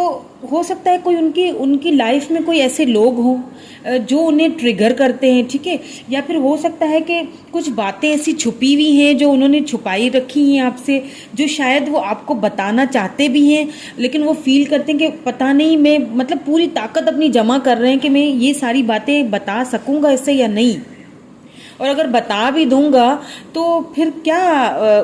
हो सकता है कोई उनकी लाइफ में कोई ऐसे लोग हों जो उन्हें ट्रिगर करते हैं। ठीक है, या फिर हो सकता है कि कुछ बातें ऐसी छुपी हुई हैं जो उन्होंने छुपाई रखी हैं आपसे, जो शायद वो आपको बताना चाहते भी हैं लेकिन वो फील करते हैं कि पता नहीं, मैं मतलब पूरी ताकत अपनी जमा कर रहे हैं कि मैं ये सारी बातें बता सकूंगा इससे या नहीं, और अगर बता भी दूंगा तो फिर क्या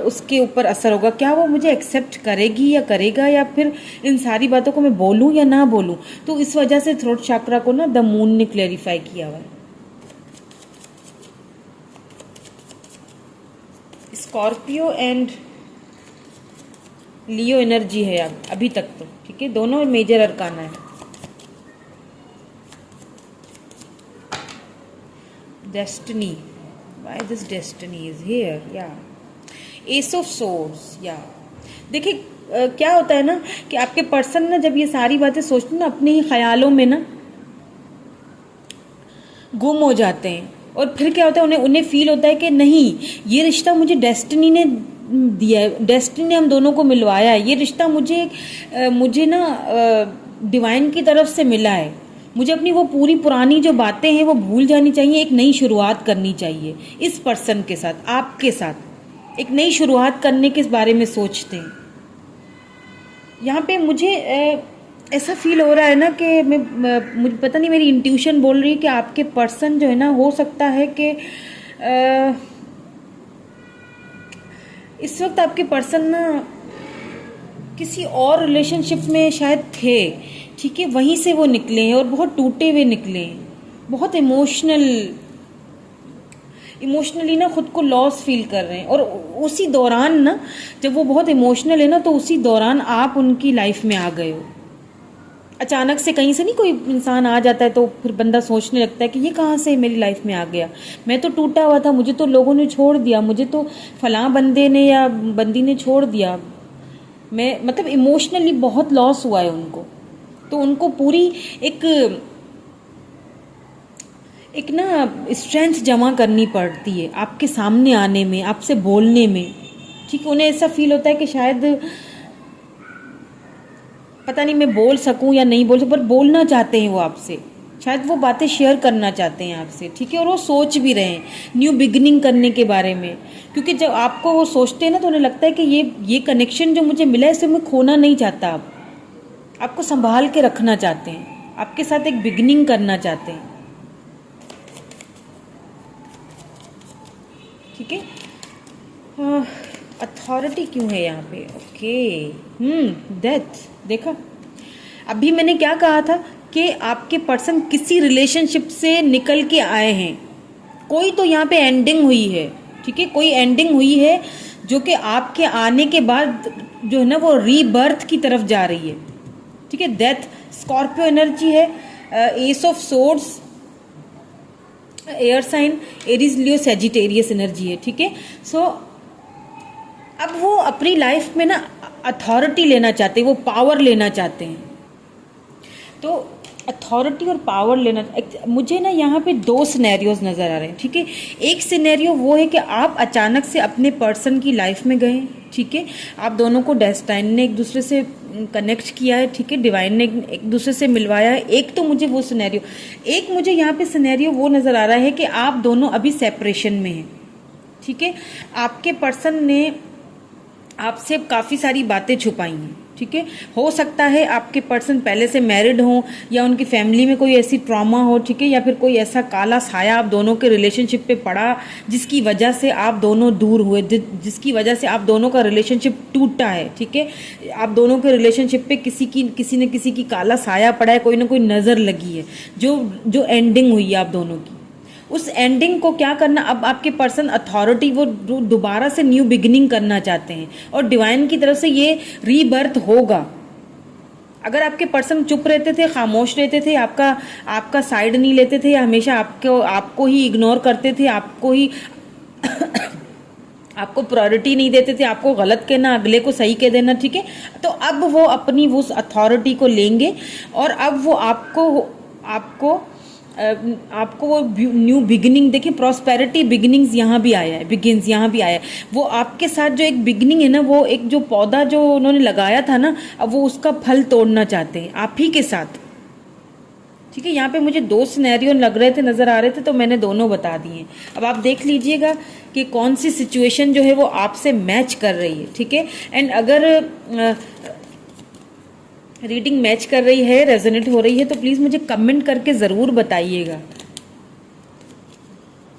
उसके ऊपर असर होगा, क्या वो मुझे एक्सेप्ट करेगी या करेगा, या फिर इन सारी बातों को मैं बोलूं या ना बोलूं। तो इस वजह से थ्रोट चक्रा को ना द मून ने क्लैरिफाई किया हुआ है। स्कॉर्पियो एंड लियो एनर्जी है अभी तक तो, ठीक है, दोनों मेजर अरकाना है। Destiny, why this destiny is here? Yeah, Ace of Swords. Yeah, देखिए क्या होता है ना कि आपके पर्सन ना जब ये सारी बातें सोचते हैं ना अपने ही ख्यालों में ना गुम हो जाते हैं, और फिर क्या होता है उन्हें फील होता है कि नहीं, ये रिश्ता मुझे डेस्टिनी ने दिया है, डेस्टिनी ने हम दोनों को मिलवाया है, ये रिश्ता मुझे ना डिवाइन की तरफ से मिला है, मुझे अपनी वो पूरी पुरानी जो बातें हैं वो भूल जानी चाहिए, एक नई शुरुआत करनी चाहिए। इस पर्सन के साथ, आपके साथ एक नई शुरुआत करने के बारे में सोचते हैं। यहाँ पे मुझे ऐसा फील हो रहा है ना कि मुझे पता नहीं, मेरी इंट्यूशन बोल रही है कि आपके पर्सन जो है ना, हो सकता है कि इस वक्त आपके पर्सन ना किसी और रिलेशनशिप में शायद थे, ठीक है, वहीं से वो निकले हैं और बहुत टूटे हुए निकले हैं, बहुत इमोशनली ना खुद को लॉस फील कर रहे हैं। और उसी दौरान ना जब वो बहुत इमोशनल है ना, तो उसी दौरान आप उनकी लाइफ में आ गए हो। अचानक से कहीं से नहीं कोई इंसान आ जाता है तो फिर बंदा सोचने लगता है कि ये कहाँ से मेरी लाइफ में आ गया, मैं तो टूटा हुआ था, मुझे तो लोगों ने छोड़ दिया, मुझे तो फलां बंदे ने या बंदी ने छोड़ दिया, मैं मतलब इमोशनली बहुत लॉस हुआ है उनको। तो उनको पूरी एक ना स्ट्रेंथ जमा करनी पड़ती है आपके सामने आने में, आपसे बोलने में। ठीक, उन्हें ऐसा फील होता है कि शायद पता नहीं मैं बोल सकूं या नहीं बोल सकूं, पर बोलना चाहते हैं वो आपसे, शायद वो बातें शेयर करना चाहते हैं आपसे। ठीक है, और वो सोच भी रहे हैं न्यू बिगिनिंग करने के बारे में, क्योंकि जब आपको वो सोचते हैं ना तो उन्हें लगता है कि ये कनेक्शन जो मुझे मिला है इसे मैं खोना नहीं चाहता, आपको संभाल के रखना चाहते हैं, आपके साथ एक बिगिनिंग करना चाहते हैं। ठीक है, अथॉरिटी क्यों है यहाँ पे? Okay, death. देखा, अभी मैंने क्या कहा था कि आपके पर्सन किसी रिलेशनशिप से निकल के आए हैं, कोई तो यहाँ पे एंडिंग हुई है, ठीक है, कोई एंडिंग हुई है जो कि आपके आने के बाद जो है ना वो रीबर्थ की तरफ जा रही है, ठीक है। डेथ स्कॉर्पियो एनर्जी है, ace of swords air sign, Aries Leo Sagittarius energy है, ठीक है। सो अब वो अपनी लाइफ में ना अथॉरिटी लेना चाहते हैं, वो पावर लेना चाहते हैं। तो अथॉरिटी और पावर लेना, मुझे ना यहाँ पे दो सिनेरियोज नज़र आ रहे हैं, ठीक है। एक सिनेरियो वो है कि आप अचानक से अपने पर्सन की लाइफ में गए, ठीक है, आप दोनों को डेस्टाइन ने एक दूसरे से कनेक्ट किया है, ठीक है, डिवाइन ने एक दूसरे से मिलवाया है। एक तो मुझे वो सिनेरियो, एक मुझे यहाँ पे सिनेरियो वो नज़र आ रहा है कि आप दोनों अभी सेपरेशन में हैं, ठीक है। आपके पर्सन ने आपसे काफ़ी सारी बातें छुपाई हैं, ठीक है। हो सकता है आपके पर्सन पहले से मैरिड हो या उनकी फैमिली में कोई ऐसी ट्रॉमा हो, ठीक है, या फिर कोई ऐसा काला साया आप दोनों के रिलेशनशिप पे पड़ा जिसकी वजह से आप दोनों दूर हुए, जिसकी वजह से आप दोनों का रिलेशनशिप टूटा है, ठीक है। आप दोनों के रिलेशनशिप पे किसी न किसी की काला साया पड़ा है, कोई ना कोई नज़र लगी है, जो एंडिंग हुई है आप दोनों की। उस एंडिंग को क्या करना, अब आपके पर्सन अथॉरिटी वो दोबारा से न्यू बिगिनिंग करना चाहते हैं और डिवाइन की तरफ से ये रीबर्थ होगा। अगर आपके पर्सन चुप रहते थे, खामोश रहते थे, आपका साइड नहीं लेते थे, या हमेशा आपको ही इग्नोर करते थे, आपको प्रायोरिटी नहीं देते थे, आपको गलत कहना, अगले को सही कह देना, ठीक है, तो अब वो अपनी उस अथॉरिटी को लेंगे और अब वो आपको वो न्यू बिगिनिंग, देखिए प्रॉस्पेरिटी बिगिनिंग्स यहाँ भी आया है, बिगिन्स यहाँ भी आया है। वो आपके साथ जो एक बिगिनिंग है ना, वो एक जो पौधा जो उन्होंने लगाया था ना, अब वो उसका फल तोड़ना चाहते हैं आप ही के साथ, ठीक है। यहाँ पे मुझे दो सिनेरियो लग रहे थे, नज़र आ रहे थे, तो मैंने दोनों बता दिए। अब आप देख लीजिएगा कि कौन सी सिचुएशन जो है वो आपसे मैच कर रही है, ठीक है। एंड अगर रीडिंग मैच कर रही है, रेजोनेट हो रही है, तो प्लीज़ मुझे कमेंट करके ज़रूर बताइएगा।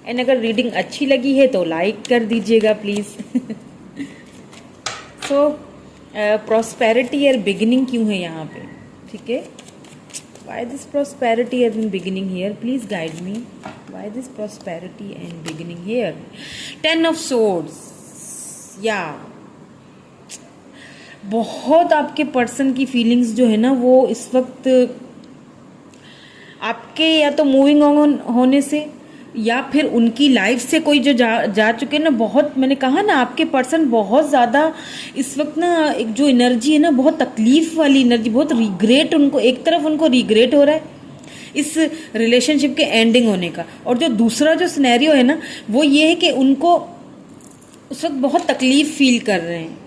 एंड अगर रीडिंग अच्छी लगी है तो लाइक कर दीजिएगा प्लीज़। सो प्रॉस्पेरिटी और बिगिनिंग क्यों है यहाँ पे, ठीक है। Why this prosperity and beginning here, please guide me. Why this prosperity and beginning here. 10 of swords, या बहुत आपके पर्सन की फीलिंग्स जो है ना वो इस वक्त आपके या तो मूविंग ऑन होने से या फिर उनकी लाइफ से कोई जो जा चुके ना, बहुत, मैंने कहा ना आपके पर्सन बहुत ज़्यादा इस वक्त ना, एक जो एनर्जी है ना बहुत तकलीफ वाली एनर्जी, बहुत रिग्रेट, उनको एक तरफ उनको रिग्रेट हो रहा है इस रिलेशनशिप के एंडिंग होने का, और जो दूसरा जो सिनेरियो है ना वो ये है कि उनको उस वक्त बहुत तकलीफ फील कर रहे हैं,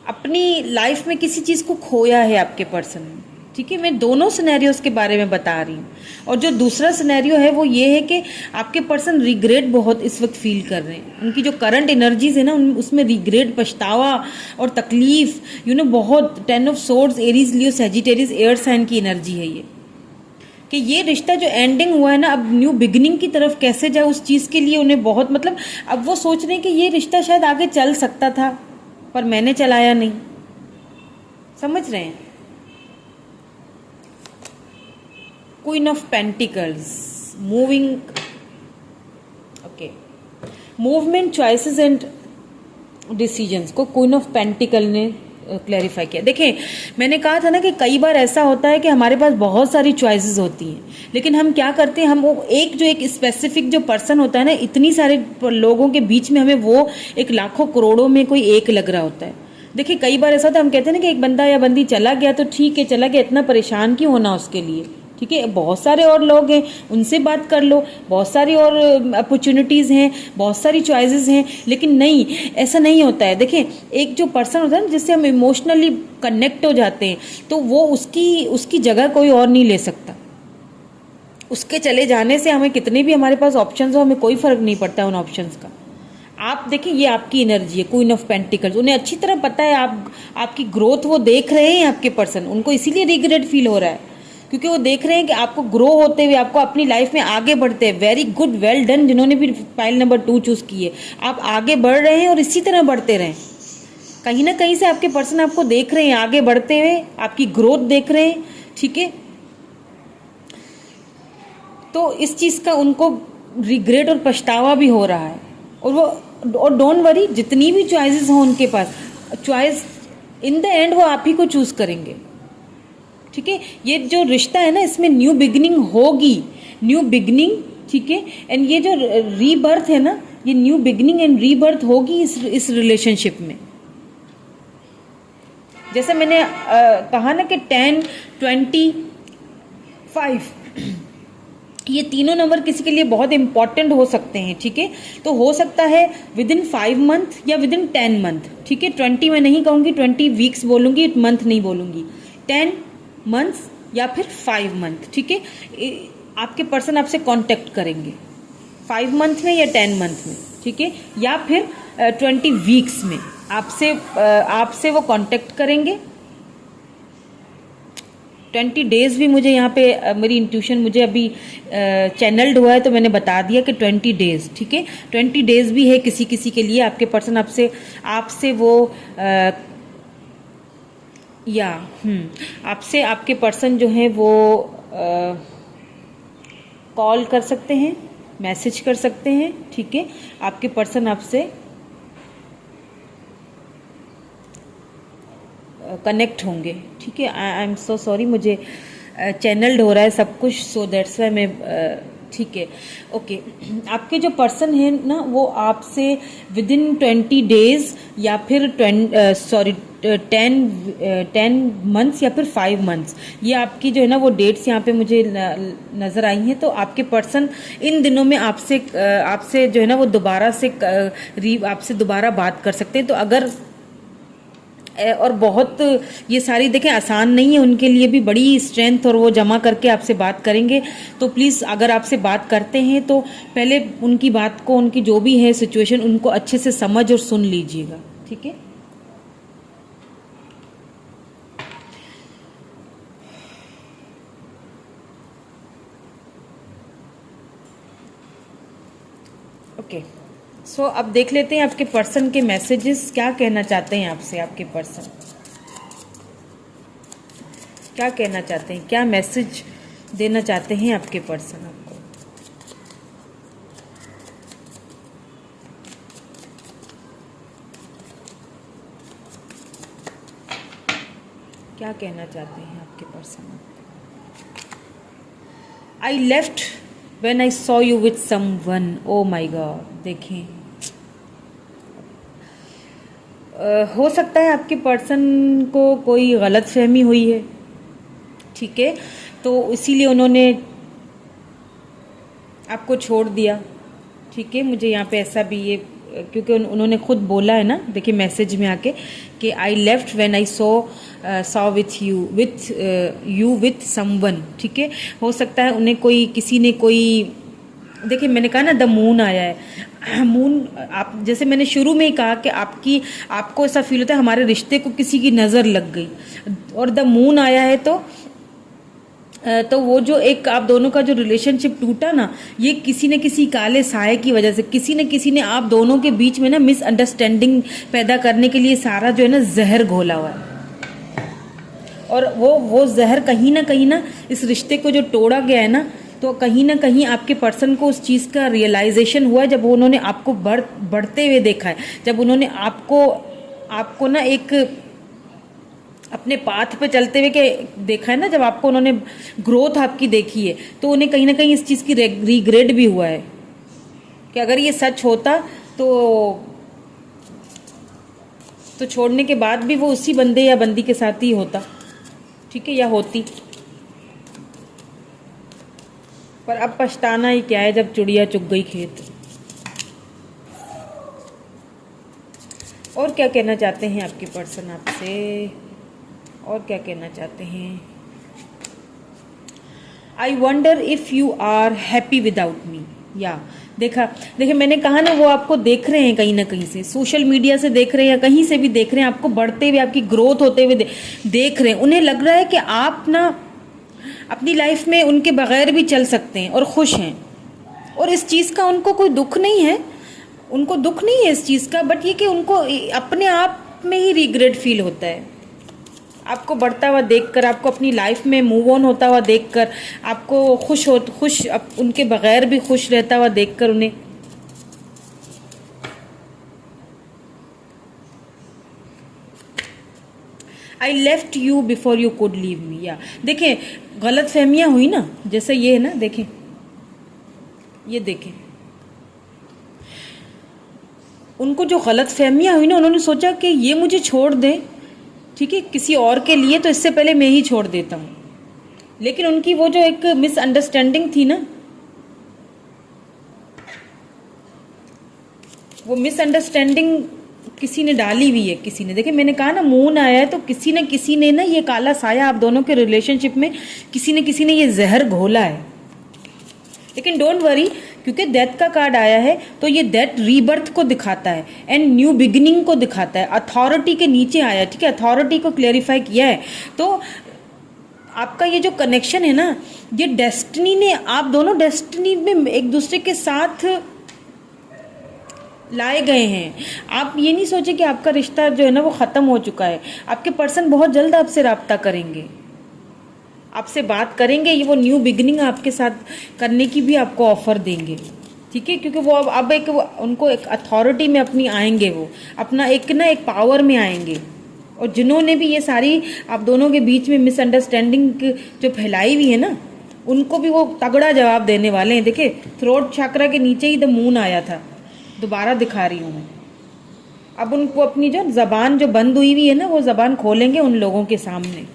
अपनी लाइफ में किसी चीज़ को खोया है आपके पर्सन ने, ठीक है। मैं दोनों सिनेरियोज के बारे में बता रही हूँ। और जो दूसरा सिनेरियो है वो ये है कि आपके पर्सन रिग्रेट बहुत इस वक्त फील कर रहे हैं, उनकी जो करंट एनर्जीज है ना उसमें रिग्रेट, पछतावा और तकलीफ, बहुत 10 of swords, Aries Leo Sagittarius air sign की एनर्जी है ये, कि ये रिश्ता जो एंडिंग हुआ है ना अब न्यू बिगिनिंग की तरफ कैसे जाए, उस चीज़ के लिए उन्हें बहुत, मतलब अब वो सोच रहे हैं कि ये रिश्ता शायद आगे चल सकता था पर मैंने चलाया नहीं, समझ रहे हैं। Queen of pentacles, moving, okay, movement, choices and decisions को क्वीन ऑफ पेंटिकल ने क्लैरिफाई किया। देखें, मैंने कहा था ना कि कई बार ऐसा होता है कि हमारे पास बहुत सारी चॉइसेस होती हैं, लेकिन हम क्या करते हैं, हम वो एक स्पेसिफिक जो पर्सन होता है ना, इतनी सारे लोगों के बीच में हमें वो एक लाखों करोड़ों में कोई एक लग रहा होता है। देखिए, कई बार ऐसा होता है, हम कहते हैं ना कि एक बंदा या बंदी चला गया तो ठीक है, चला गया, इतना परेशान क्यों होना उसके लिए, ठीक है, बहुत सारे और लोग हैं, उनसे बात कर लो, बहुत सारी और अपॉर्चुनिटीज़ हैं, बहुत सारी चॉइसेस हैं। लेकिन नहीं, ऐसा नहीं होता है। देखें, एक जो पर्सन होता है ना जिससे हम इमोशनली कनेक्ट हो जाते हैं, तो वो उसकी जगह कोई और नहीं ले सकता। उसके चले जाने से हमें कितने भी हमारे पास ऑप्शंस हो, हमें कोई फ़र्क नहीं पड़ता उन ऑप्शंस का। आप देखिए, ये आपकी एनर्जी है, क्वीन ऑफ पेंटिकल्स, उन्हें अच्छी तरह पता है आपकी ग्रोथ वो देख रहे हैं आपके पर्सन, उनको इसीलिए रिग्रेट फील हो रहा है क्योंकि वो देख रहे हैं कि आपको ग्रो होते हुए, आपको अपनी लाइफ में आगे बढ़ते हैं। वेरी गुड, वेल डन, जिन्होंने भी फाइल नंबर 2 चूज़ की है, आप आगे बढ़ रहे हैं और इसी तरह बढ़ते रहें। कहीं ना कहीं से आपके पर्सन आपको देख रहे हैं आगे बढ़ते हुए, आपकी ग्रोथ देख रहे हैं, ठीक है। तो इस चीज़ का उनको रिग्रेट और पछतावा भी हो रहा है। और डोंट वरी, जितनी भी चॉइसेस हों उनके पास, चॉइस इन द एंड वो आप ही को चूज करेंगे। ठीक है, ये जो रिश्ता है ना, इसमें न्यू बिगिनिंग होगी, न्यू बिगिनिंग। ठीक है, एंड ये जो रीबर्थ है ना, ये न्यू बिगिनिंग एंड रीबर्थ होगी इस रिलेशनशिप में। जैसे मैंने कहा ना कि 10, 20, 5 ये तीनों नंबर किसी के लिए बहुत इंपॉर्टेंट हो सकते हैं। ठीक है, तो हो सकता है विद इन 5 मंथ या विद इन 10 मंथ। ठीक है, 20 मैं नहीं कहूँगी, 20 वीक्स बोलूँगी, मंथ नहीं बोलूँगी, 10 मंथ्स या फिर 5 मंथ। ठीक है, आपके पर्सन आपसे कांटेक्ट करेंगे 5 मंथ में या 10 मंथ में। ठीक है, या फिर 20 वीक्स में आपसे वो कांटेक्ट करेंगे। 20 डेज भी मुझे यहाँ पे मेरी इंट्यूशन मुझे अभी चैनल्ड हुआ है, तो मैंने बता दिया कि 20 डेज। ठीक है, 20 डेज भी है किसी किसी के लिए। आपके पर्सन आपसे वो आपसे आपके पर्सन जो है वो कॉल कर सकते हैं, मैसेज कर सकते हैं। ठीक है, आपके पर्सन आपसे कनेक्ट होंगे। ठीक है, आई एम सो सॉरी, मुझे चैनल्ड हो रहा है सब कुछ, सो दैट्स वाई मैं ठीक है, ओके। आपके जो पर्सन है ना, वो आपसे विद इन 20 डेज या फिर 10 मंथ्स या फिर 5 मंथ्स, ये आपकी जो है ना वो डेट्स यहाँ पे मुझे नज़र आई हैं। तो आपके पर्सन इन दिनों में आपसे जो है ना वो आपसे दोबारा बात कर सकते हैं। तो अगर और बहुत ये सारी देखें आसान नहीं है, उनके लिए भी बड़ी स्ट्रेंथ और वो जमा करके आपसे बात करेंगे। तो प्लीज़ अगर आपसे बात करते हैं तो पहले उनकी बात को, उनकी जो भी है सिचुएशन, उनको अच्छे से समझ और सुन लीजिएगा। ठीक है, ओके। सो अब देख लेते हैं आपके पर्सन के मैसेजेस, क्या कहना चाहते हैं आपसे। आपके पर्सन क्या कहना चाहते हैं, क्या मैसेज देना चाहते हैं आपके पर्सन आपको। क्या कहना चाहते हैं आपके person. I left when I saw you with someone. Oh my God, देखें हो सकता है आपके पर्सन को कोई गलत फहमी हुई है। ठीक है, तो इसीलिए उन्होंने आपको छोड़ दिया। ठीक है, मुझे यहाँ पे ऐसा भी ये, क्योंकि उन्होंने खुद बोला है ना, देखिए मैसेज में आके कि I left when I saw with you with someone. ठीक है, हो सकता है उन्हें किसी ने देखिए मैंने कहा ना द मून आया है। मून, आप जैसे मैंने शुरू में ही कहा कि आपको ऐसा फील होता है हमारे रिश्ते को किसी की नज़र लग गई, और द मून आया है तो वो जो एक आप दोनों का जो रिलेशनशिप टूटा ना, ये किसी न किसी काले साए की वजह से, किसी ने आप दोनों के बीच में ना मिसअंडरस्टैंडिंग पैदा करने के लिए सारा जो है ना जहर घोला हुआ है। और वो जहर कहीं ना इस रिश्ते को जो तोड़ा गया है ना, तो कहीं ना कहीं आपके पर्सन को उस चीज़ का रियलाइजेशन हुआ है जब उन्होंने आपको बढ़ते हुए देखा है, जब उन्होंने आपको ना एक अपने पाथ पे चलते हुए के देखा है ना, जब आपको उन्होंने ग्रोथ आपकी देखी है, तो उन्हें कहीं ना कहीं इस चीज़ की रिग्रेट भी हुआ है कि अगर ये सच होता तो छोड़ने के बाद भी वो उसी बंदे या बंदी के साथ ही होता। ठीक है, या होती। पर अब पछताना ही क्या है जब चिड़िया चुग गई खेत। और क्या कहना चाहते हैं आपके पर्सन आपसे, और क्या कहना चाहते हैं। I wonder if you are happy without me. या देखिए मैंने कहा ना, वो आपको देख रहे हैं कहीं ना कहीं से, सोशल मीडिया से देख रहे हैं या कहीं से भी देख रहे हैं, आपको बढ़ते हुए, आपकी ग्रोथ होते हुए देख रहे हैं। उन्हें लग रहा है कि आप ना अपनी लाइफ में उनके बगैर भी चल सकते हैं और खुश हैं, और इस चीज़ का उनको कोई दुख नहीं है, उनको दुख नहीं है इस चीज़ का, बट ये कि उनको अपने आप में ही रिग्रेट फील होता है। आपको बढ़ता हुआ देखकर, आपको अपनी लाइफ में मूव ऑन होता हुआ देखकर, आपको खुश उनके बगैर भी खुश रहता हुआ देखकर उन्हें। I left you before you could leave me. या देखें, गलत फहमियाँ हुई ना, जैसे ये है ना, देखें, ये देखें, उनको जो गलत फहमियाँ हुई ना, उन्होंने सोचा कि ये मुझे छोड़ दें, ठीक है, किसी और के लिए, तो इससे पहले मैं ही छोड़ देता हूँ। लेकिन उनकी वो जो एक मिसअंडरस्टैंडिंग थी ना, वो मिसअंडरस्टैंडिंग किसी ने डाली हुई है, किसी ने। देखिए, मैंने कहा ना मून आया है, तो किसी ने ना ये काला साया आप दोनों के रिलेशनशिप में किसी ने ये जहर घोला है। लेकिन डोंट वरी, क्योंकि डेथ का कार्ड आया है, तो ये डेथ रीबर्थ को दिखाता है एंड न्यू बिगिनिंग को दिखाता है। अथॉरिटी के नीचे आया, ठीक है, अथॉरिटी को क्लेरिफाई किया है। तो आपका ये जो कनेक्शन है ना, ये डेस्टिनी ने, आप दोनों डेस्टिनी में एक दूसरे के साथ लाए गए हैं। आप ये नहीं सोचे कि आपका रिश्ता जो है ना वो ख़त्म हो चुका है। आपके पर्सन बहुत जल्द आपसे रब्ता करेंगे, आपसे बात करेंगे, ये वो न्यू बिगिनिंग आपके साथ करने की भी आपको ऑफर देंगे, ठीक है, क्योंकि वो अब उनको एक अथॉरिटी में अपनी आएंगे, वो अपना एक पावर में आएंगे। और जिन्होंने भी ये सारी आप दोनों के बीच में मिसअंडरस्टैंडिंग जो फैलाई हुई है ना, उनको भी वो तगड़ा जवाब देने वाले हैं। देखिए, थ्रोट चक्रा के नीचे ही द मून आया था, दोबारा दिखा रही हूँ मैं। अब उनको अपनी जो ज़बान जो बंद हुई है ना, वो ज़बान खोलेंगे उन लोगों के सामने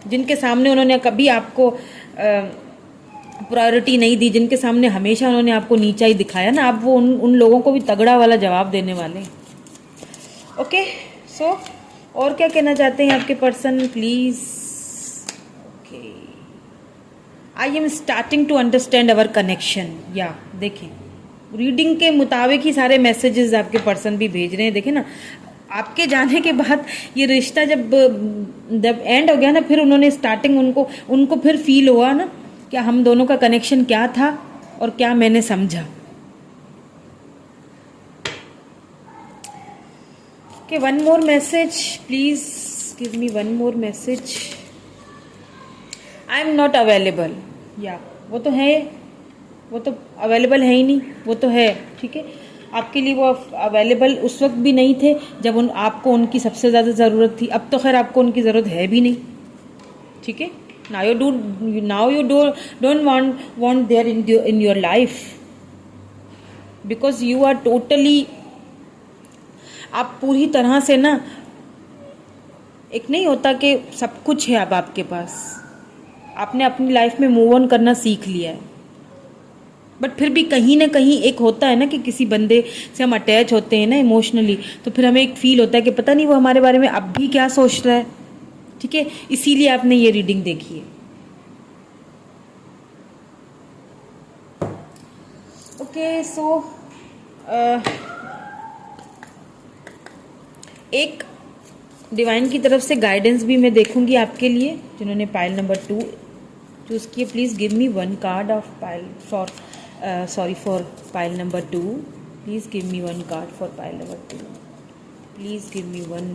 जिनके सामने उन्होंने कभी आपको प्रायोरिटी नहीं दी, जिनके सामने हमेशा उन्होंने आपको नीचा ही दिखाया ना। अब वो उन लोगों को भी तगड़ा वाला जवाब देने वाले हैं। ओके, सो और क्या कहना चाहते हैं आपके person, please. Okay, I am starting to understand our connection. या देखें, रीडिंग के मुताबिक ही सारे मैसेजेस आपके पर्सन भी भेज रहे हैं। देखें ना, आपके जाने के बाद ये रिश्ता जब एंड हो गया ना, फिर उन्होंने स्टार्टिंग उनको फिर फील हुआ ना कि हम दोनों का कनेक्शन क्या था और क्या मैंने समझा। Okay, one more message please, give me one more message. I am not available. या वो तो है, वो तो अवेलेबल है ही नहीं, वो तो है, ठीक है। आपके लिए वो अवेलेबल उस वक्त भी नहीं थे जब आपको उनकी सबसे ज़्यादा ज़रूरत थी। अब तो खैर आपको उनकी ज़रूरत है भी नहीं, ठीक है। Now you don't want there in your life, because you are totally, आप पूरी तरह से ना, एक नहीं होता कि सब कुछ है अब आपके पास, आपने अपनी लाइफ में मूव ऑन करना सीख लिया है। बट फिर भी कहीं ना कहीं एक होता है ना कि किसी बंदे से हम अटैच होते हैं ना इमोशनली, तो फिर हमें एक फील होता है कि पता नहीं वो हमारे बारे में अब भी क्या सोच रहा है, ठीक है। इसीलिए आपने ये रीडिंग देखी है। ओके, सो एक डिवाइन की तरफ से गाइडेंस भी मैं देखूंगी आपके लिए, जिन्होंने पाइल नंबर 2 चूज़ किए। Please give me one card of pile for pile number 2. Please give me one card for pile number 2. Please give me one.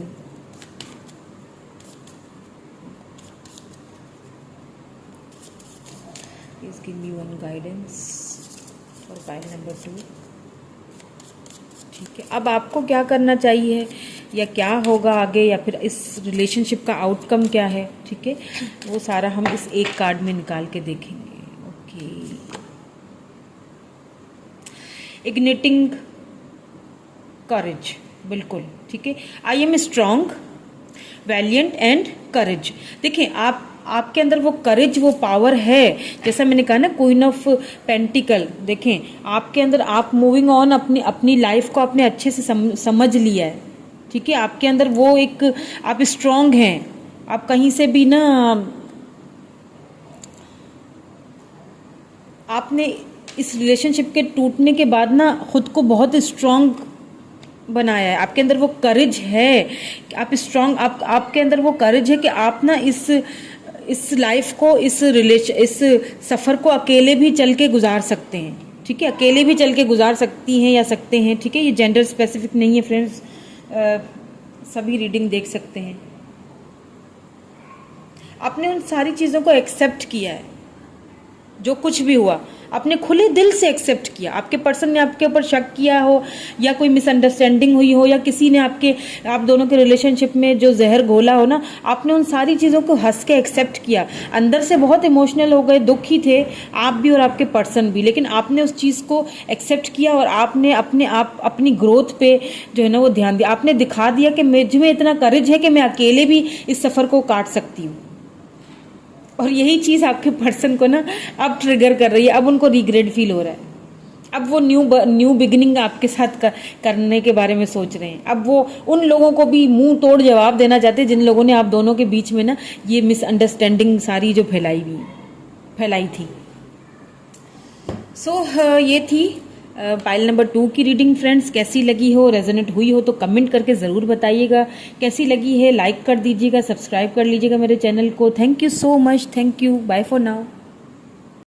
Please give me one guidance for pile number 2. ठीक है, अब आपको क्या करना चाहिए या क्या होगा आगे, या फिर इस रिलेशनशिप का आउटकम क्या है, ठीक है, वो सारा हम इस एक कार्ड में निकाल के देखेंगे। ओके, इग्निटिंग करेज, बिल्कुल ठीक है। I am strong, valiant and courage. देखें, आपके अंदर वो करेज, वो पावर है, जैसा मैंने कहा ना, क्वीन ऑफ पेंटिकल। देखें, आपके अंदर, आप मूविंग ऑन, अपनी लाइफ को आपने अच्छे से समझ लिया है, ठीक है। आपके अंदर वो एक, आप स्ट्रॉन्ग हैं, आप कहीं से भी ना, आपने इस रिलेशनशिप के टूटने के बाद ना खुद को बहुत स्ट्रॉन्ग बनाया है। आपके अंदर वो करेज है, आप स्ट्रॉन्ग, आपके अंदर वो करेज है कि आप ना इस लाइफ को, इस सफ़र को अकेले भी चल के गुजार सकते हैं, ठीक है। अकेले भी चल के गुजार सकती हैं या सकते हैं, ठीक है। ये जेंडर स्पेसिफिक नहीं है फ्रेंड्स, सभी रीडिंग देख सकते हैं। आपने उन सारी चीज़ों को एक्सेप्ट किया है, जो कुछ भी हुआ आपने खुले दिल से एक्सेप्ट किया। आपके पर्सन ने आपके ऊपर शक किया हो या कोई मिसअंडरस्टैंडिंग हुई हो या किसी ने आप दोनों के रिलेशनशिप में जो जहर घोला हो ना, आपने उन सारी चीज़ों को हंस के एक्सेप्ट किया। अंदर से बहुत इमोशनल हो गए, दुखी थे आप भी और आपके पर्सन भी, लेकिन आपने उस चीज़ को एक्सेप्ट किया और आपने अपनी ग्रोथ पे जो है ना वो ध्यान दिया। आपने दिखा दिया कि मुझमें इतना करेज है कि मैं अकेले भी इस सफ़र को काट सकती हूँ। और यही चीज़ आपके पर्सन को ना अब ट्रिगर कर रही है, अब उनको रिग्रेट फील हो रहा है, अब वो न्यू बिगिनिंग आपके साथ करने के बारे में सोच रहे हैं। अब वो उन लोगों को भी मुंह तोड़ जवाब देना चाहते हैं जिन लोगों ने आप दोनों के बीच में ना ये मिसअंडरस्टैंडिंग सारी जो फैलाई थी। ये थी पाइल नंबर 2 की रीडिंग। फ्रेंड्स, कैसी लगी हो, रेजोनेट हुई हो तो कमेंट करके ज़रूर बताइएगा। कैसी लगी है लाइक कर दीजिएगा, सब्सक्राइब कर लीजिएगा मेरे चैनल को। Thank you so much, thank you, bye for now.